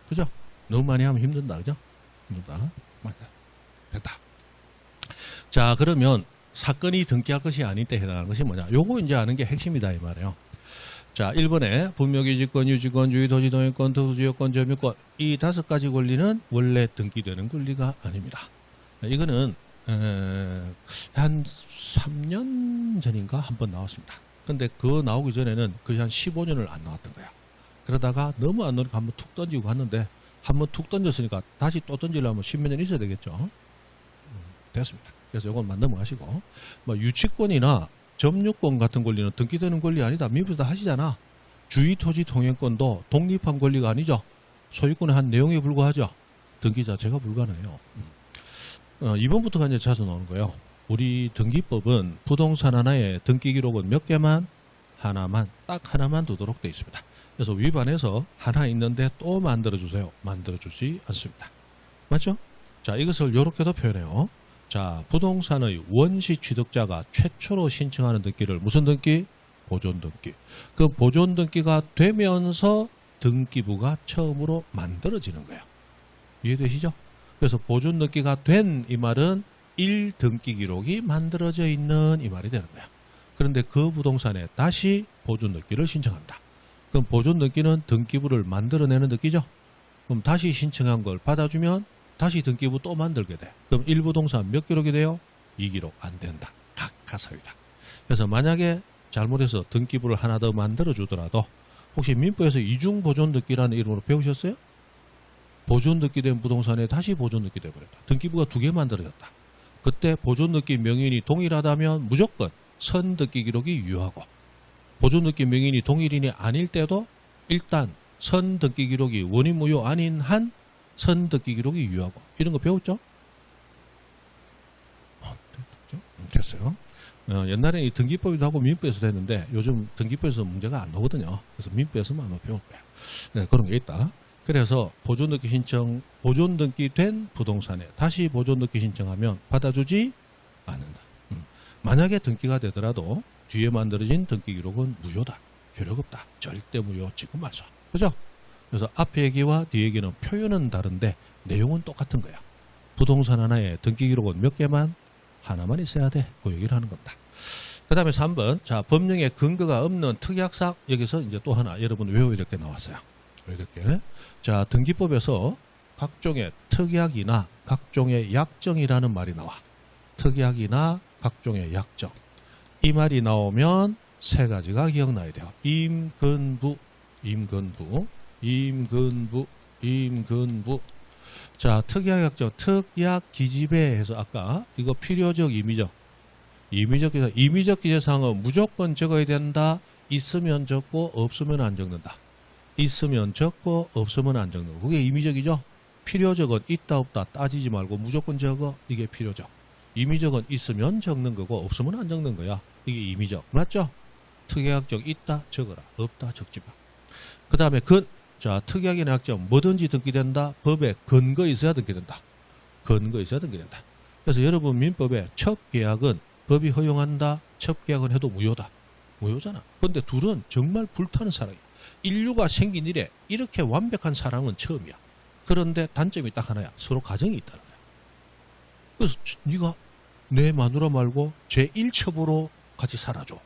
그죠? 너무 많이 하면 힘든다. 그죠? 힘들다. 맞다. 됐다. 자, 그러면 사건이 등기할 것이 아닌 때 해당하는 것이 뭐냐. 요거 이제 아는 게 핵심이다 이 말이에요. 자, 1번에 분묘기지권, 유지권, 주의토지, 동행권, 특수지역권, 점유권 이 5가지 권리는 원래 등기되는 권리가 아닙니다. 이거는 한 3년 전인가 한번 나왔습니다. 근데 그거 나오기 전에는 거의 한 15년을 안 나왔던 거야. 그러다가 너무 안 나오니까 한번 툭 던지고 갔는데 한번 툭 던졌으니까 다시 또 던지려면 10몇 년 있어야 되겠죠. 됐습니다. 그래서 이건 넘어가시고, 뭐 유치권이나 점유권 같은 권리는 등기되는 권리 아니다. 민법에서 하시잖아. 주의토지 통행권도 독립한 권리가 아니죠. 소유권의 한 내용에 불과하죠. 등기 자체가 불가능해요. 2번부터가 이제 자주 나오는 거예요. 우리 등기법은 부동산 하나에 등기 기록은 몇 개만? 하나만, 딱 하나만 두도록 되어 있습니다. 그래서 위반해서 하나 있는데 또 만들어주세요. 만들어주지 않습니다. 맞죠? 자, 이것을 이렇게도 표현해요. 자, 부동산의 원시 취득자가 최초로 신청하는 등기를 무슨 등기? 보존 등기. 그 보존 등기가 되면서 등기부가 처음으로 만들어지는 거예요. 이해되시죠? 그래서 보존 등기가 된 이 말은 1등기 기록이 만들어져 있는 이 말이 되는 거야. 그런데 그 부동산에 다시 보존 등기를 신청한다. 그럼 보존 등기는 등기부를 만들어내는 등기죠. 그럼 다시 신청한 걸 받아주면 다시 등기부 또 만들게 돼. 그럼 1부동산 몇 기록이 돼요? 2기록 안 된다. 각하사유다. 그래서 만약에 잘못해서 등기부를 하나 더 만들어주더라도 혹시 민법에서 이중보존등기라는 이름으로 배우셨어요? 보존등기된 부동산에 다시 보존등기 돼버렸다. 등기부가 2개 만들어졌다. 그때 보존등기 명인이 동일하다면 무조건 선등기 기록이 유효하고, 보존등기 명인이 동일인이 아닐 때도 일단 선등기 기록이 원인 무효 아닌 한 선등기 기록이 유효하고, 이런 거 배웠죠? 됐어요. 옛날에 이 등기법이도 하고 민법에서도 했는데 요즘 등기법에서 문제가 안 나오거든요. 그래서 민법에서만 아마 배울 거예요. 네, 그런 게 있다. 그래서 보존등기 신청, 보존등기 된 부동산에 다시 보존등기 신청하면 받아주지 않는다. 만약에 등기가 되더라도 뒤에 만들어진 등기 기록은 무효다. 효력 없다. 절대 무효. 지금 말소. 그죠? 그래서 앞에 얘기와 뒤에 얘기는 표현은 다른데 내용은 똑같은 거야. 부동산 하나에 등기 기록은 몇 개만? 하나만 있어야 돼. 그 얘기를 하는 겁니다. 그 다음에 3번. 자, 법령에 근거가 없는 특약상. 여기서 이제 또 하나 여러분 외워 이렇게 나왔어요. 이렇게. 자, 등기법에서 각종의 특약이나 각종의 약정이라는 말이 나와. 특약이나 각종의 약정. 이 말이 나오면 세 가지가 기억나야 돼요. 임근부. 자, 특약 약정, 특약 기집애 해서 아까 이거 필요적 임의적. 임의적 기재사항은 무조건 적어야 된다. 있으면 적고 없으면 안 적는다. 있으면 적고 없으면 안 적는 거. 그게 임의적이죠. 필요적은 있다 없다 따지지 말고 무조건 적어. 이게 필요적. 임의적은 있으면 적는 거고 없으면 안 적는 거야. 이게 임의적. 맞죠? 특약적 있다 적어라. 없다 적지 마. 그 다음에 자, 특약이나 약정 뭐든지 등기된다. 법에 근거 있어야 등기된다. 근거 있어야 등기된다. 그래서 여러분 민법에 첩계약은 법이 허용한다. 첩계약은 해도 무효다. 무효잖아. 그런데 둘은 정말 불타는 사랑이야. 인류가 생긴 이래 이렇게 완벽한 사랑은 처음이야. 그런데 단점이 딱 하나야. 서로 가정이 있다는 거야. 그래서 네가 내 마누라 말고 제1첩으로 같이 살아줘.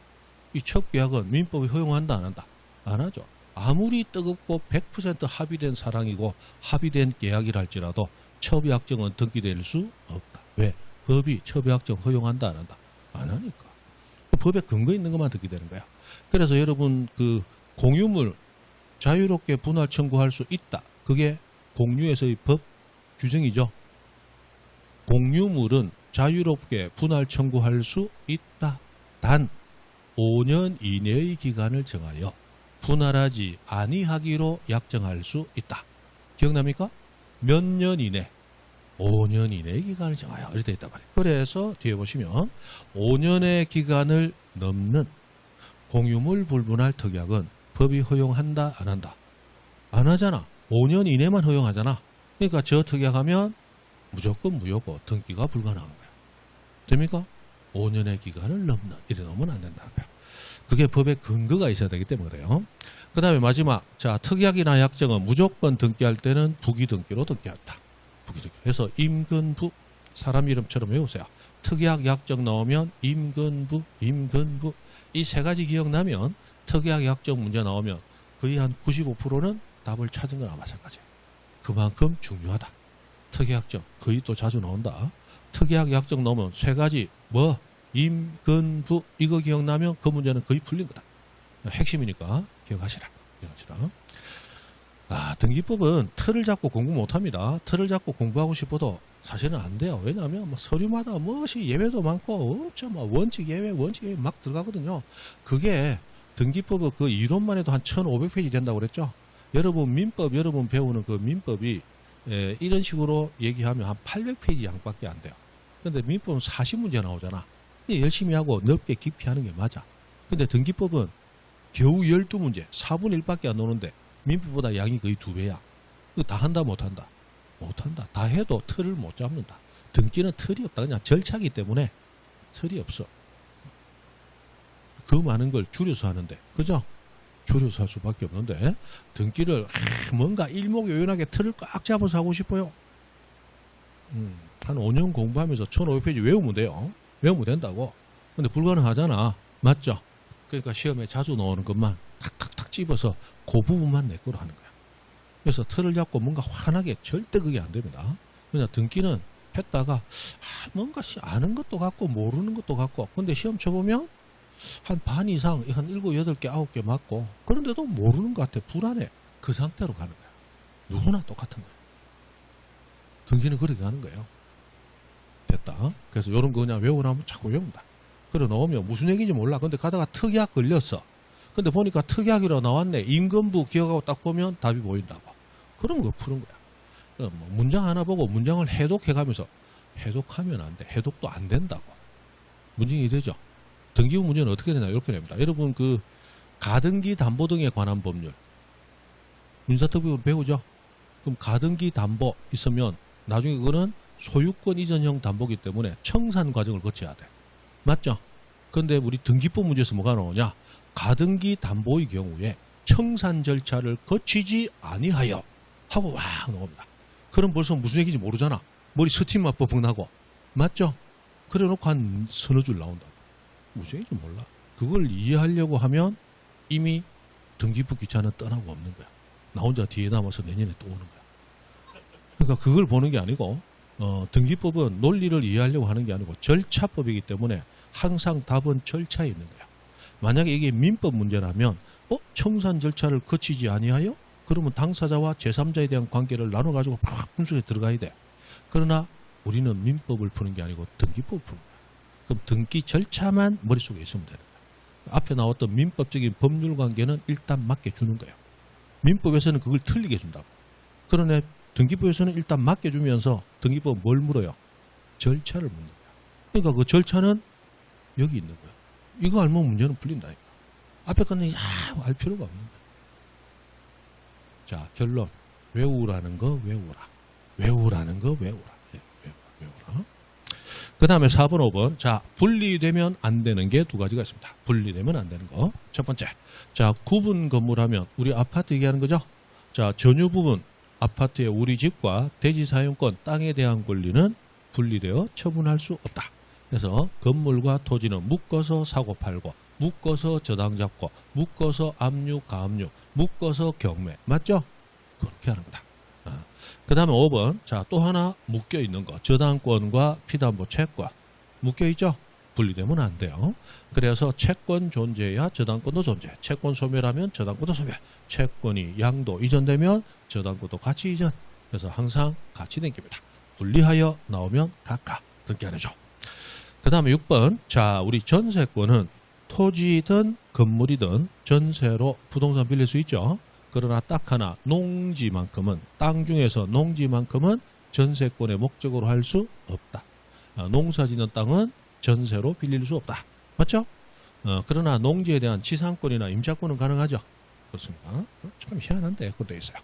이 첩계약은 민법이 허용한다 안 한다? 안 하죠. 아무리 뜨겁고 100% 합의된 사랑이고 합의된 계약이라 할지라도 첩약정은 등기될 수 없다. 왜? 법이 첩약정 허용한다 안 한다? 안 하니까. 법에 근거 있는 것만 등기되는 거야. 그래서 여러분 그 공유물 자유롭게 분할 청구할 수 있다. 그게 공유에서의 법 규정이죠. 공유물은 자유롭게 분할 청구할 수 있다. 단 5년 이내의 기간을 정하여 분할하지 아니하기로 약정할 수 있다. 기억납니까? 몇 년 이내? 5년 이내의 기간을 정하여 이렇게 되어 있단 말이에요. 그래서 뒤에 보시면 5년의 기간을 넘는 공유물 불분할 특약은 법이 허용한다 안 한다? 안 하잖아. 5년 이내만 허용하잖아. 그러니까 저 특약하면 무조건 무효고 등기가 불가능한 거야. 됩니까? 5년의 기간을 넘는 이래 놓으면 안 된다는 거야. 그게 법에 근거가 있어야 되기 때문에 그래요. 그 다음에 마지막. 자, 특약이나 약정은 무조건 등기할 때는 부기등기로 등기한다. 부기등기. 그래서 임근부. 사람 이름처럼 외우세요. 특약, 약정 나오면 임근부. 이 세 가지 기억나면 특약 약정 문제 나오면 거의 한 95%는 답을 찾은 거나 마찬가지예요. 그만큼 중요하다. 특약약정 거의 또 자주 나온다. 특약약정 나오면 세 가지 뭐 임근부 이거 기억나면 그 문제는 거의 풀린 거다. 핵심이니까 기억하시라. 등기법은 틀을 잡고 공부 못합니다. 틀을 잡고 공부하고 싶어도 사실은 안 돼요. 왜냐하면 뭐 서류마다 무엇이 예외도 많고 엄청 막 원칙 예외 막 들어가거든요. 그게 등기법의 그 이론만 해도 한 1500페이지 된다고 그랬죠. 여러분 민법 여러분 배우는 그 민법이 이런 식으로 얘기하면 한 800페이지 양밖에 안 돼요. 근데 민법은 40문제 나오잖아. 열심히 하고 넓게 깊이 하는 게 맞아. 근데 등기법은 겨우 12문제 4분의 1밖에 안 나오는데 민법보다 양이 거의 2배야. 이거 다 한다 못한다? 못한다. 다 해도 틀을 못 잡는다. 등기는 틀이 없다. 그냥 절차기 때문에 틀이 없어. 그 많은 걸 줄여서 하는데 그죠? 줄여서 할 수밖에 없는데 등기를 뭔가 일목요연하게 틀을 꽉 잡아서 하고 싶어요. 한 5년 공부하면서 1500페이지 외우면 돼요. 외우면 된다고. 근데 불가능하잖아. 맞죠? 그러니까 시험에 자주 나오는 것만 탁탁탁 집어서 그 부분만 내 거로 하는 거야. 그래서 틀을 잡고 뭔가 환하게 절대 그게 안 됩니다. 그냥 등기는 했다가 뭔가 아는 것도 같고 모르는 것도 같고 근데 시험 쳐보면 한 반 이상 한 7, 8개, 9개 맞고 그런데도 모르는 것 같아. 불안해. 그 상태로 가는 거야. 누구나 똑같은 거야. 등기는 그렇게 가는 거예요. 됐다. 그래서 이런 거 그냥 외우라면 자꾸 외운다. 그래 나오면 무슨 얘기인지 몰라. 근데 가다가 특약 걸렸어. 근데 보니까 특약이라고 나왔네. 임금부 기억하고 딱 보면 답이 보인다고. 그런 거 푸는 거야. 뭐 문장 하나 보고 문장을 해독해가면서 해독하면 안 돼. 해독도 안 된다고. 문장이 되죠. 등기부 문제는 어떻게 되나 이렇게 냅니다. 여러분 그 가등기 담보 등에 관한 법률 민사특별으로 배우죠. 그럼 가등기 담보 있으면 나중에 그거는 소유권 이전형 담보기 때문에 청산 과정을 거쳐야 돼. 맞죠? 그런데 우리 등기법 문제에서 뭐가 나오냐? 가등기 담보의 경우에 청산 절차를 거치지 아니하여 하고 와 나옵니다. 그럼 벌써 무슨 얘기인지 모르잖아. 머리 스팀만 뻐근하고 맞죠? 그래 놓고 한 서너 줄 나온다. 무슨 얘기인지 몰라. 그걸 이해하려고 하면 이미 등기부 기차는 떠나고 없는 거야. 나 혼자 뒤에 남아서 내년에 또 오는 거야. 그러니까 그걸 보는 게 아니고 등기법은 논리를 이해하려고 하는 게 아니고 절차법이기 때문에 항상 답은 절차에 있는 거야. 만약에 이게 민법 문제라면 청산 절차를 거치지 아니하여? 그러면 당사자와 제3자에 대한 관계를 나눠가지고 막 분석에 들어가야 돼. 그러나 우리는 민법을 푸는 게 아니고 등기법을 푸는 거야. 그럼 등기 절차만 머릿속에 있으면 되는 거야. 앞에 나왔던 민법적인 법률 관계는 일단 맡겨주는 거예요. 민법에서는 그걸 틀리게 준다고. 그러나 등기법에서는 일단 맡겨주면서 등기법은 뭘 물어요? 절차를 묻는 거야. 그러니까 그 절차는 여기 있는 거야. 이거 알면 문제는 풀린다니까. 앞에 거는 알 필요가 없는 거야. 자, 결론. 외우라는 거 외우라. 외우라는 거 외우라. 외우라. 그 다음에 4번, 5번. 자, 분리되면 안 되는 게 두 가지가 있습니다. 분리되면 안 되는 거. 첫 번째. 자, 구분 건물하면 우리 아파트 얘기하는 거죠? 자, 전유 부분. 아파트의 우리 집과 대지 사용권, 땅에 대한 권리는 분리되어 처분할 수 없다. 그래서 건물과 토지는 묶어서 사고 팔고, 묶어서 저당 잡고, 묶어서 압류, 가압류, 묶어서 경매. 맞죠? 그렇게 하는 거다. 그 다음에 5번. 자, 또 하나 묶여 있는 거. 저당권과 피담보 채권. 묶여 있죠? 분리되면 안 돼요. 그래서 채권 존재야 저당권도 존재. 채권 소멸하면 저당권도 소멸. 채권이 양도 이전되면 저당권도 같이 이전. 그래서 항상 같이 댕깁니다. 분리하여 나오면 각각 등기 안 해줘. 그 다음에 6번. 자, 우리 전세권은 토지든 건물이든 전세로 부동산 빌릴 수 있죠. 그러나 딱 하나 농지만큼은 땅 중에서 농지만큼은 전세권의 목적으로 할 수 없다. 농사짓는 땅은 전세로 빌릴 수 없다. 맞죠? 그러나 농지에 대한 지상권이나 임차권은 가능하죠. 그렇습니다. 참 희한한데 그것도 있어요.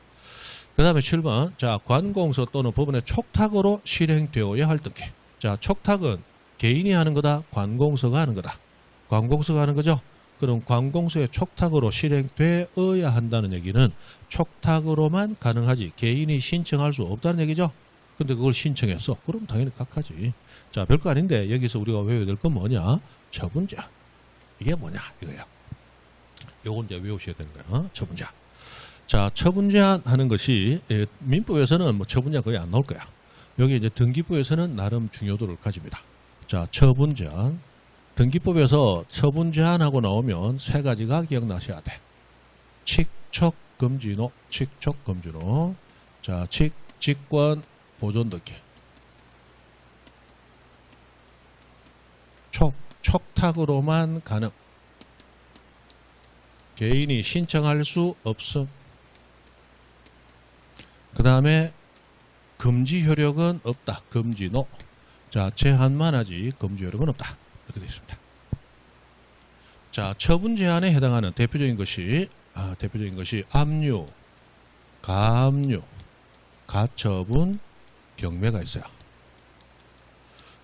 그 다음에 7번. 자, 관공서 또는 법원의 촉탁으로 실행되어야 할 등기. 자, 촉탁은 개인이 하는 거다. 관공서가 하는 거다. 관공서가 하는 거죠. 그럼 관공서의 촉탁으로 실행되어야 한다는 얘기는 촉탁으로만 가능하지 개인이 신청할 수 없다는 얘기죠. 근데 그걸 신청했어. 그럼 당연히 각하지. 자, 별거 아닌데 여기서 우리가 외워야 될 건 뭐냐? 처분제. 이게 뭐냐? 이거야. 요건 이제 외우셔야 되는 거예요. 처분 제한. 자, 처분 제한 하는 것이 민법에서는 뭐 처분 제한 거의 안 나올 거야. 여기 이제 등기부에서는 나름 중요도를 가집니다. 자, 처분 제한. 등기법에서 처분 제한하고 나오면 세 가지가 기억나셔야 돼. 칙촉 금지노, 칙촉 금지노. 자, 직권 보존 등기. 촉탁으로만 가능. 개인이 신청할 수 없음. 그 다음에 금지 효력은 없다. 금지노. 자, 제한만 하지 금지 효력은 없다. 이렇게 되어 있습니다. 자, 처분 제한에 해당하는 대표적인 것이 압류, 가압류, 가처분, 경매가 있어요.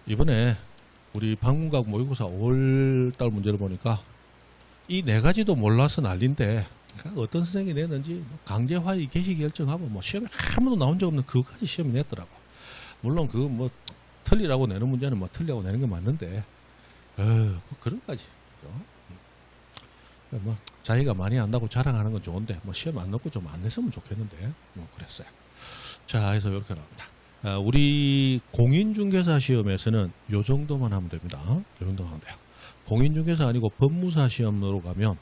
이번에 우리 방문각 모의고사 5월달 문제를 보니까 이 네 가지도 몰라서 난린데 어떤 선생님이 냈는지 강제화의 개시 결정하고 뭐 시험에 한 번도 나온 적 없는 그거까지 시험이 냈더라고. 물론 그거 뭐 틀리라고 내는 문제는 뭐 틀리라고 내는 게 맞는데 그런 까지 뭐 자기가 많이 안다고 자랑하는 건 좋은데 뭐 시험 안 넣고 좀 안 냈으면 좋겠는데 뭐 그랬어요. 자, 그래서 이렇게 나옵니다. 우리 공인중개사 시험에서는 요 정도만 하면 됩니다. 요 정도만 하면 돼요. 공인중개사 아니고 법무사 시험으로 가면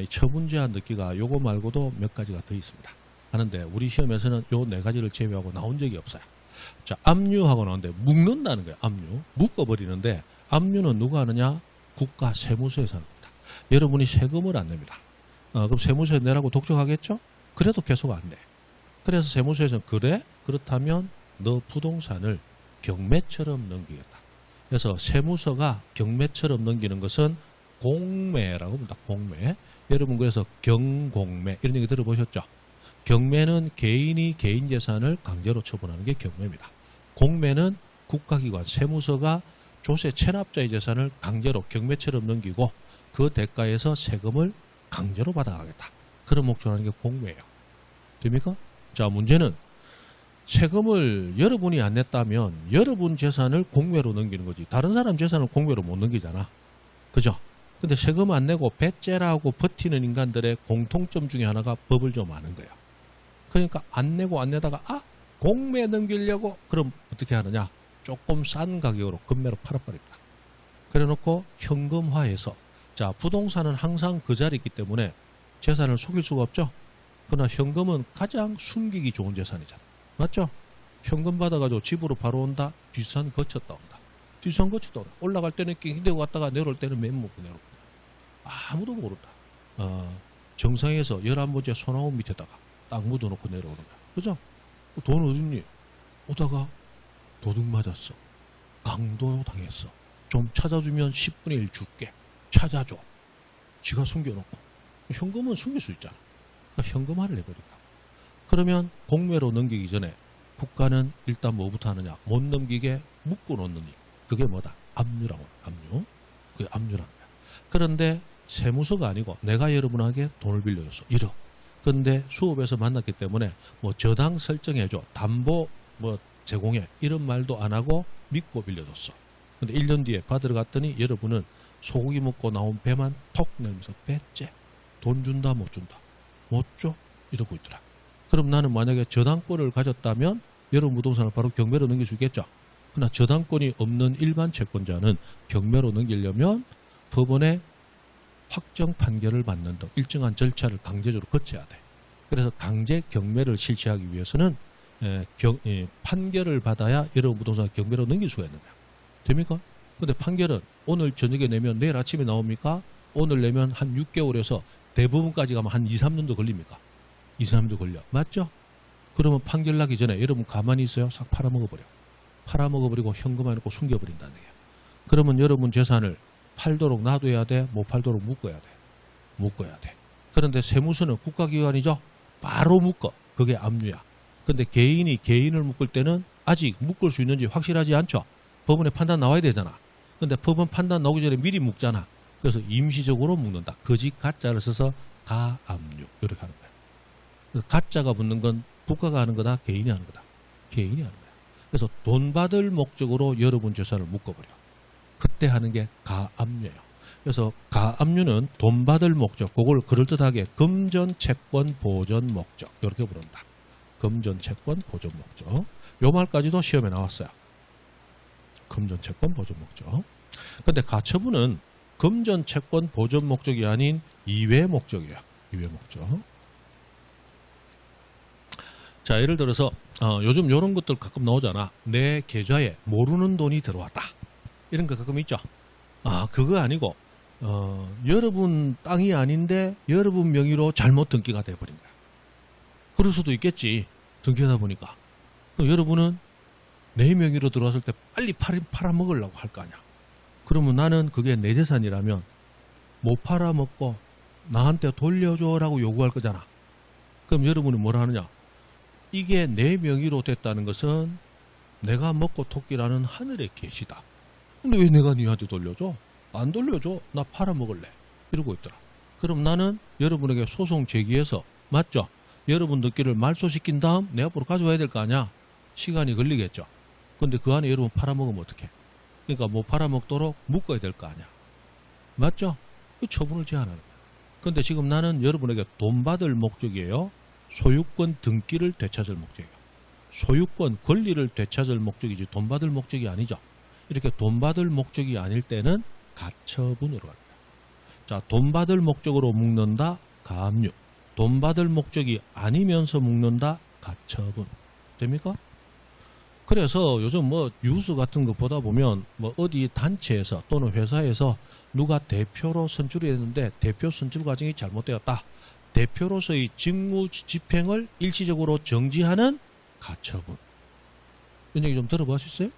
처분 제한 듣기가 요거 말고도 몇 가지가 더 있습니다. 하는데 우리 시험에서는 요 네 가지를 제외하고 나온 적이 없어요. 자, 압류하고 나오는데 묶는다는 거예요. 압류. 묶어버리는데 압류는 누가 하느냐? 국가 세무서에서 합니다. 여러분이 세금을 안 냅니다. 그럼 세무서에 내라고 독촉하겠죠? 그래도 계속 안 내. 그래서 세무서에서는 그래? 그렇다면 너 부동산을 경매처럼 넘기겠다. 그래서 세무서가 경매처럼 넘기는 것은 공매라고 합니다. 공매. 여러분 그래서 경공매 이런 얘기 들어보셨죠? 경매는 개인이 개인 재산을 강제로 처분하는 게 경매입니다. 공매는 국가기관 세무서가 조세 체납자의 재산을 강제로 경매처럼 넘기고 그 대가에서 세금을 강제로 받아가겠다. 그런 목적을 하는 게 공매예요. 됩니까? 자, 문제는 세금을 여러분이 안 냈다면 여러분 재산을 공매로 넘기는 거지. 다른 사람 재산을 공매로 못 넘기잖아. 그죠? 근데 세금 안 내고 배째라고 버티는 인간들의 공통점 중에 하나가 법을 좀 아는 거예요. 그러니까 안 내고 안 내다가 공매 넘기려고 그럼 어떻게 하느냐? 조금 싼 가격으로 금매로 팔아버립니다. 그래놓고 현금화해서 자, 부동산은 항상 그 자리에 있기 때문에 재산을 속일 수가 없죠. 그러나 현금은 가장 숨기기 좋은 재산이잖아. 맞죠? 현금 받아가지고 집으로 바로 온다. 뒷산 거쳤다 온다. 뒷산 거쳤다 온다. 올라갈 때는 낑기대고 갔다가 내려올 때는 맨 먹고 내려온다. 아무도 모른다. 정상에서 11번째 소나무 밑에다가 딱 묻어놓고 내려오는 거야. 그죠? 돈 어딨니? 오다가 도둑 맞았어. 강도 당했어. 좀 찾아주면 10분의 1 줄게. 찾아줘. 지가 숨겨놓고. 현금은 숨길 수 있잖아. 그러니까 현금화를 해버린다. 그러면 공매로 넘기기 전에 국가는 일단 뭐부터 하느냐? 못 넘기게 묶어놓는 일. 그게 뭐다? 압류라고. 압류. 그게 압류라는 거야. 그런데 세무서가 아니고 내가 여러분에게 돈을 빌려줬어. 1억. 그런데 수업에서 만났기 때문에 뭐 저당 설정해줘. 담보 뭐 제공해. 이런 말도 안 하고 믿고 빌려줬어. 근데 1년 뒤에 받으러 갔더니 여러분은 소고기 먹고 나온 배만 톡 내면서 배째. 돈 준다 못 준다. 못 줘? 이러고 있더라. 그럼 나는 만약에 저당권을 가졌다면 여러분 부동산을 바로 경매로 넘길 수 있겠죠. 그러나 저당권이 없는 일반 채권자는 경매로 넘기려면 법원에 확정 판결을 받는 등 일정한 절차를 강제적으로 거쳐야 돼. 그래서 강제 경매를 실시하기 위해서는 판결을 받아야 여러분 부동산 경매로 넘길 수가 있는 거야. 됩니까? 근데 판결은 오늘 저녁에 내면 내일 아침에 나옵니까? 오늘 내면 한 6개월에서 대부분까지 가면 한 2, 3년도 걸립니까? 2, 3년도 걸려. 맞죠? 그러면 판결 나기 전에 여러분 가만히 있어요? 싹 팔아먹어버려. 팔아먹어버리고 현금화 해놓고 숨겨버린다는 얘기야. 그러면 여러분 재산을 팔도록 놔둬야 돼? 못 팔도록 묶어야 돼? 묶어야 돼. 그런데 세무서는 국가기관이죠? 바로 묶어. 그게 압류야. 근데 개인이 개인을 묶을 때는 아직 묶을 수 있는지 확실하지 않죠? 법원의 판단 나와야 되잖아. 근데 법원 판단 나오기 전에 미리 묶잖아. 그래서 임시적으로 묶는다. 거짓 가짜를 써서 가압류. 이렇게 하는 거야. 그래서 가짜가 붙는 건 국가가 하는 거다? 개인이 하는 거다? 개인이 하는 거야. 그래서 돈 받을 목적으로 여러분 재산을 묶어버려. 그때 하는 게 가압류예요. 그래서 가압류는 돈 받을 목적, 그걸 그럴듯하게 금전, 채권, 보전 목적 이렇게 부른다. 금전, 채권, 보전 목적. 요 말까지도 시험에 나왔어요. 금전, 채권, 보전 목적. 근데 가처분은 금전, 채권, 보전 목적이 아닌 이외 목적이에요. 이외 목적. 자, 예를 들어서 요즘 이런 것들 가끔 나오잖아. 내 계좌에 모르는 돈이 들어왔다. 이런 거 가끔 있죠. 그거 아니고 여러분 땅이 아닌데 여러분 명의로 잘못 등기가 돼버린 거야. 그럴 수도 있겠지. 등기하다 보니까. 그럼 여러분은 내 명의로 들어왔을 때 빨리 팔아먹으려고 할 거 아니야. 그러면 나는 그게 내 재산이라면 못 팔아먹고 나한테 돌려줘라고 요구할 거잖아. 그럼 여러분이 뭐라 하느냐. 이게 내 명의로 됐다는 것은 내가 먹고 토끼라는 하늘의 계시다. 근데 왜 내가 니한테 돌려줘? 안 돌려줘. 나 팔아먹을래. 이러고 있더라. 그럼 나는 여러분에게 소송 제기해서 맞죠? 여러분들끼를 말소시킨 다음 내 앞으로 가져와야 될 거 아니야. 시간이 걸리겠죠. 근데 그 안에 여러분 팔아먹으면 어떡해? 그러니까 못 팔아먹도록 묶어야 될 거 아니야. 맞죠? 그 처분을 제한하는 거야. 근데 지금 나는 여러분에게 돈 받을 목적이에요. 소유권 등기를 되찾을 목적이에요. 소유권 권리를 되찾을 목적이지 돈 받을 목적이 아니죠. 이렇게 돈 받을 목적이 아닐 때는 가처분으로 갑니다. 자, 돈 받을 목적으로 묶는다. 가압류. 돈 받을 목적이 아니면서 묶는다. 가처분. 됩니까? 그래서 요즘 뭐 뉴스 같은 거 보다 보면 뭐 어디 단체에서 또는 회사에서 누가 대표로 선출이 됐는데 대표 선출 과정이 잘못되었다. 대표로서의 직무 집행을 일시적으로 정지하는 가처분. 이런 얘기 좀 들어보셨어요?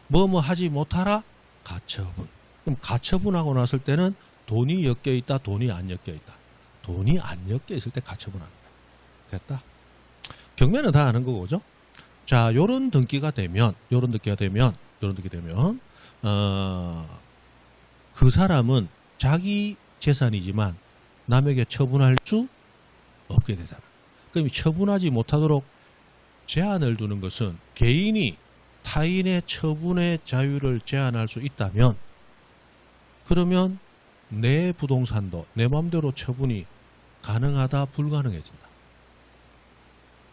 뭐 하지 못하라? 가처분. 그럼 가처분하고 났을 때는 돈이 엮여 있다, 돈이 안 엮여 있다. 돈이 안 엮여 있을 때 가처분하는 거야. 됐다? 경매는 다 아는 거고, 그죠? 자, 요런 등기가 되면, 그 사람은 자기 재산이지만 남에게 처분할 수 없게 되잖아. 그럼 처분하지 못하도록 제한을 두는 것은 개인이 타인의 처분의 자유를 제한할 수 있다면 그러면 내 부동산도 내 마음대로 처분이 가능하다, 불가능해진다.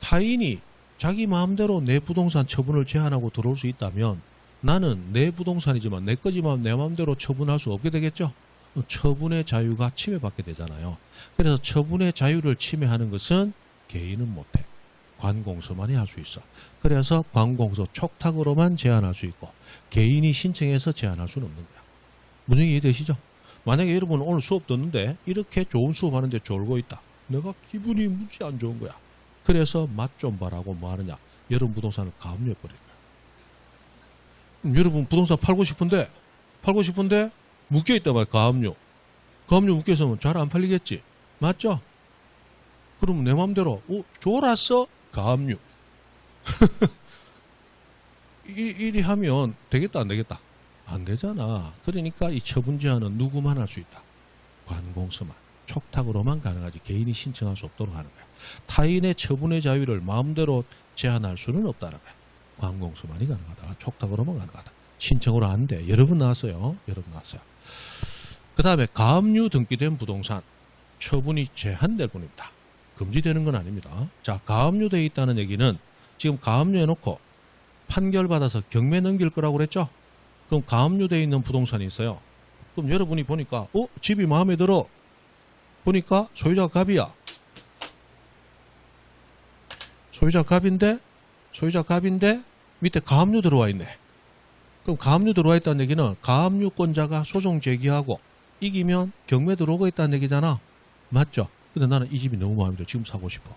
타인이 자기 마음대로 내 부동산 처분을 제한하고 들어올 수 있다면 나는 내 부동산이지만 내 거지만 내 마음대로 처분할 수 없게 되겠죠. 처분의 자유가 침해받게 되잖아요. 그래서 처분의 자유를 침해하는 것은 개인은 못해. 관공서만이 할 수 있어. 그래서 관공서 촉탁으로만 제한할 수 있고 개인이 신청해서 제한할 수는 없는 거야. 무슨 이해되시죠? 만약에 여러분 오늘 수업 듣는데 이렇게 좋은 수업 하는데 졸고 있다. 내가 기분이 무지 안 좋은 거야. 그래서 맛 좀 봐라고 뭐 하느냐. 여러분 부동산을 가압류해 버릴 거야. 여러분 부동산 팔고 싶은데 묶여있단 말이야. 가압류 묶여있으면 잘 안 팔리겠지. 맞죠? 그러면 내 마음대로 졸았어? 가압류. 이리 하면 되겠다 안 되겠다? 안 되잖아. 그러니까 이 처분 제한은 누구만 할 수 있다. 관공서만. 촉탁으로만 가능하지 개인이 신청할 수 없도록 하는 거야. 타인의 처분의 자유를 마음대로 제한할 수는 없다는 거야. 관공서만이 가능하다. 촉탁으로만 가능하다. 신청으로 안 돼. 여러 번 나왔어요. 그 다음에 가압류 등기된 부동산 처분이 제한될 뿐입니다. 금지되는 건 아닙니다. 자, 가압류되어 있다는 얘기는 지금 가압류해놓고 판결받아서 경매 넘길 거라고 그랬죠? 그럼 가압류되어 있는 부동산이 있어요. 그럼 여러분이 보니까 집이 마음에 들어. 보니까 소유자가 갑이야. 소유자 갑인데 밑에 가압류 들어와 있네. 그럼 가압류 들어와 있다는 얘기는 가압류권자가 소송 제기하고 이기면 경매 들어오고 있다는 얘기잖아. 맞죠? 근데 나는 이 집이 너무 마음에 들어. 지금 사고 싶어.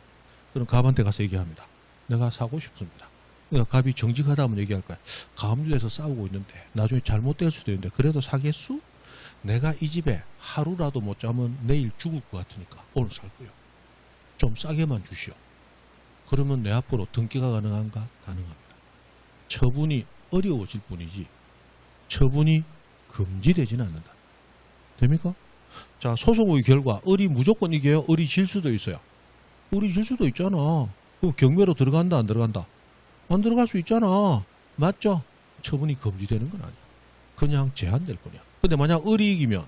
그럼 갑한테 가서 얘기합니다. 내가 사고 싶습니다. 그러니까 갑이 정직하다면 얘기할 거야. 가압류에서 싸우고 있는데 나중에 잘못될 수도 있는데 그래도 사겠수? 내가 이 집에 하루라도 못 자면 내일 죽을 것 같으니까 오늘 살 거예요. 좀 싸게만 주시오. 그러면 내 앞으로 등기가 가능한가? 가능합니다. 처분이 어려워질 뿐이지 처분이 금지되지는 않는다. 됩니까? 자, 소송의 결과 을이 무조건 이겨요? 을이 질 수도 있어요. 을이 질 수도 있잖아. 그럼 경매로 들어간다 안 들어간다? 안 들어갈 수 있잖아. 맞죠? 처분이 금지되는 건 아니야. 그냥 제한될 뿐이야. 근데 만약 을이 이기면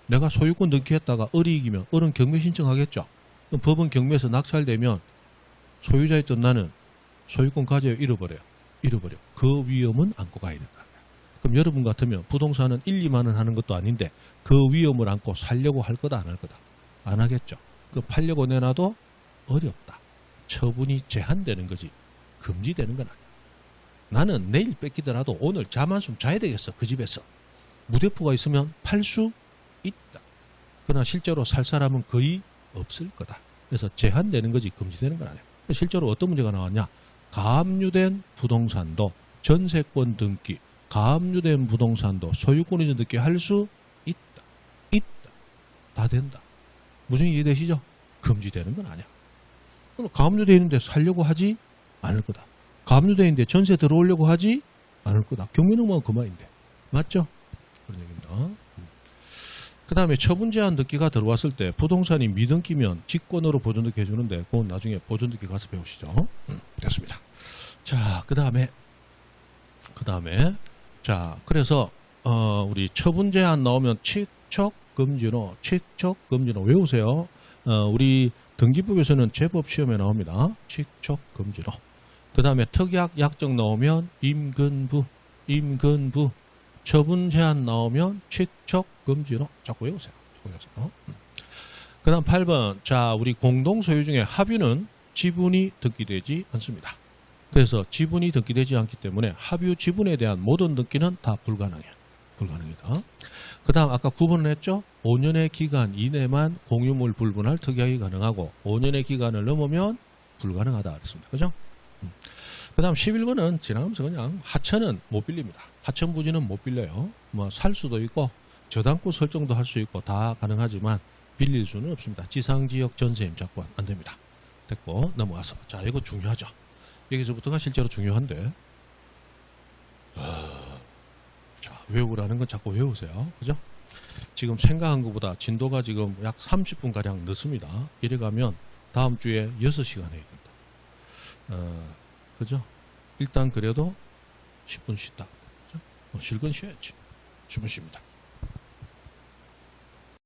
내가 소유권 등기했다가 을이 이기면 을은 경매 신청하겠죠. 그럼 법원 경매에서 낙찰되면 소유자였던 나는 소유권 가져요, 잃어버려요. 잃어버려. 그 위험은 안고 가야 된다. 그럼 여러분 같으면 부동산은 1, 2만 원 하는 것도 아닌데 그 위험을 안고 살려고 할 거다, 안 할 거다? 안 하겠죠. 그 팔려고 내놔도 어렵다. 처분이 제한되는 거지 금지되는 건 아니야. 나는 내일 뺏기더라도 오늘 잠 한숨 자야 되겠어. 그 집에서. 무대포가 있으면 팔 수 있다. 그러나 실제로 살 사람은 거의 없을 거다. 그래서 제한되는 거지 금지되는 건 아니야. 실제로 어떤 문제가 나왔냐. 가압류된 부동산도 전세권 등기, 가압류된 부동산도 소유권 이전 등기 할 수 있다. 있다. 다 된다. 무슨 이해되시죠? 금지되는 건 아니야. 가압류되어 있는데 살려고 하지 않을 거다. 가압류되어 있는데 전세 들어오려고 하지 않을 거다. 경매는 그 말인데. 맞죠? 그런 얘기입니다. 그 다음에 처분 제한 등기가 들어왔을 때 부동산이 미등기면 직권으로 보존등기 해주는데 그건 나중에 보존등기 가서 배우시죠. 됐습니다. 자, 그 다음에 자, 그래서 우리 처분 제한 나오면 칙척금지로 외우세요. 우리 등기법에서는 제법 시험에 나옵니다. 칙척금지로. 그 다음에 특약 약정 나오면 임근부 처분 제한 나오면 칙척금지로 자꾸 외우세요. 그 다음 8번. 자, 우리 공동소유 중에 합유는 지분이 등기되지 않습니다. 그래서 지분이 등기되지 않기 때문에 합유 지분에 대한 모든 등기는 다 불가능합니다. 그 다음 아까 9번을 했죠. 5년의 기간 이내만 공유물 불분할 특약이 가능하고 5년의 기간을 넘으면 불가능하다 그랬습니다. 그죠? 그 다음 11번은 지나가면서 그냥 하천은 못 빌립니다. 하천 부지는 못 빌려요. 뭐 살 수도 있고 저당권 설정도 할 수 있고 다 가능하지만 빌릴 수는 없습니다. 지상지역 전세임차권 안 됩니다. 됐고 넘어가서 자, 이거 중요하죠. 여기서부터가 실제로 중요한데 자, 외우라는 건 자꾸 외우세요. 그죠? 지금 생각한 것보다 진도가 지금 약 30분가량 늦습니다. 이래 가면 다음 주에 6시간 해야 된다. 그죠? 일단 그래도 10분 쉬다. 그죠? 쉴 건 쉬어야지. 10분 쉽니다.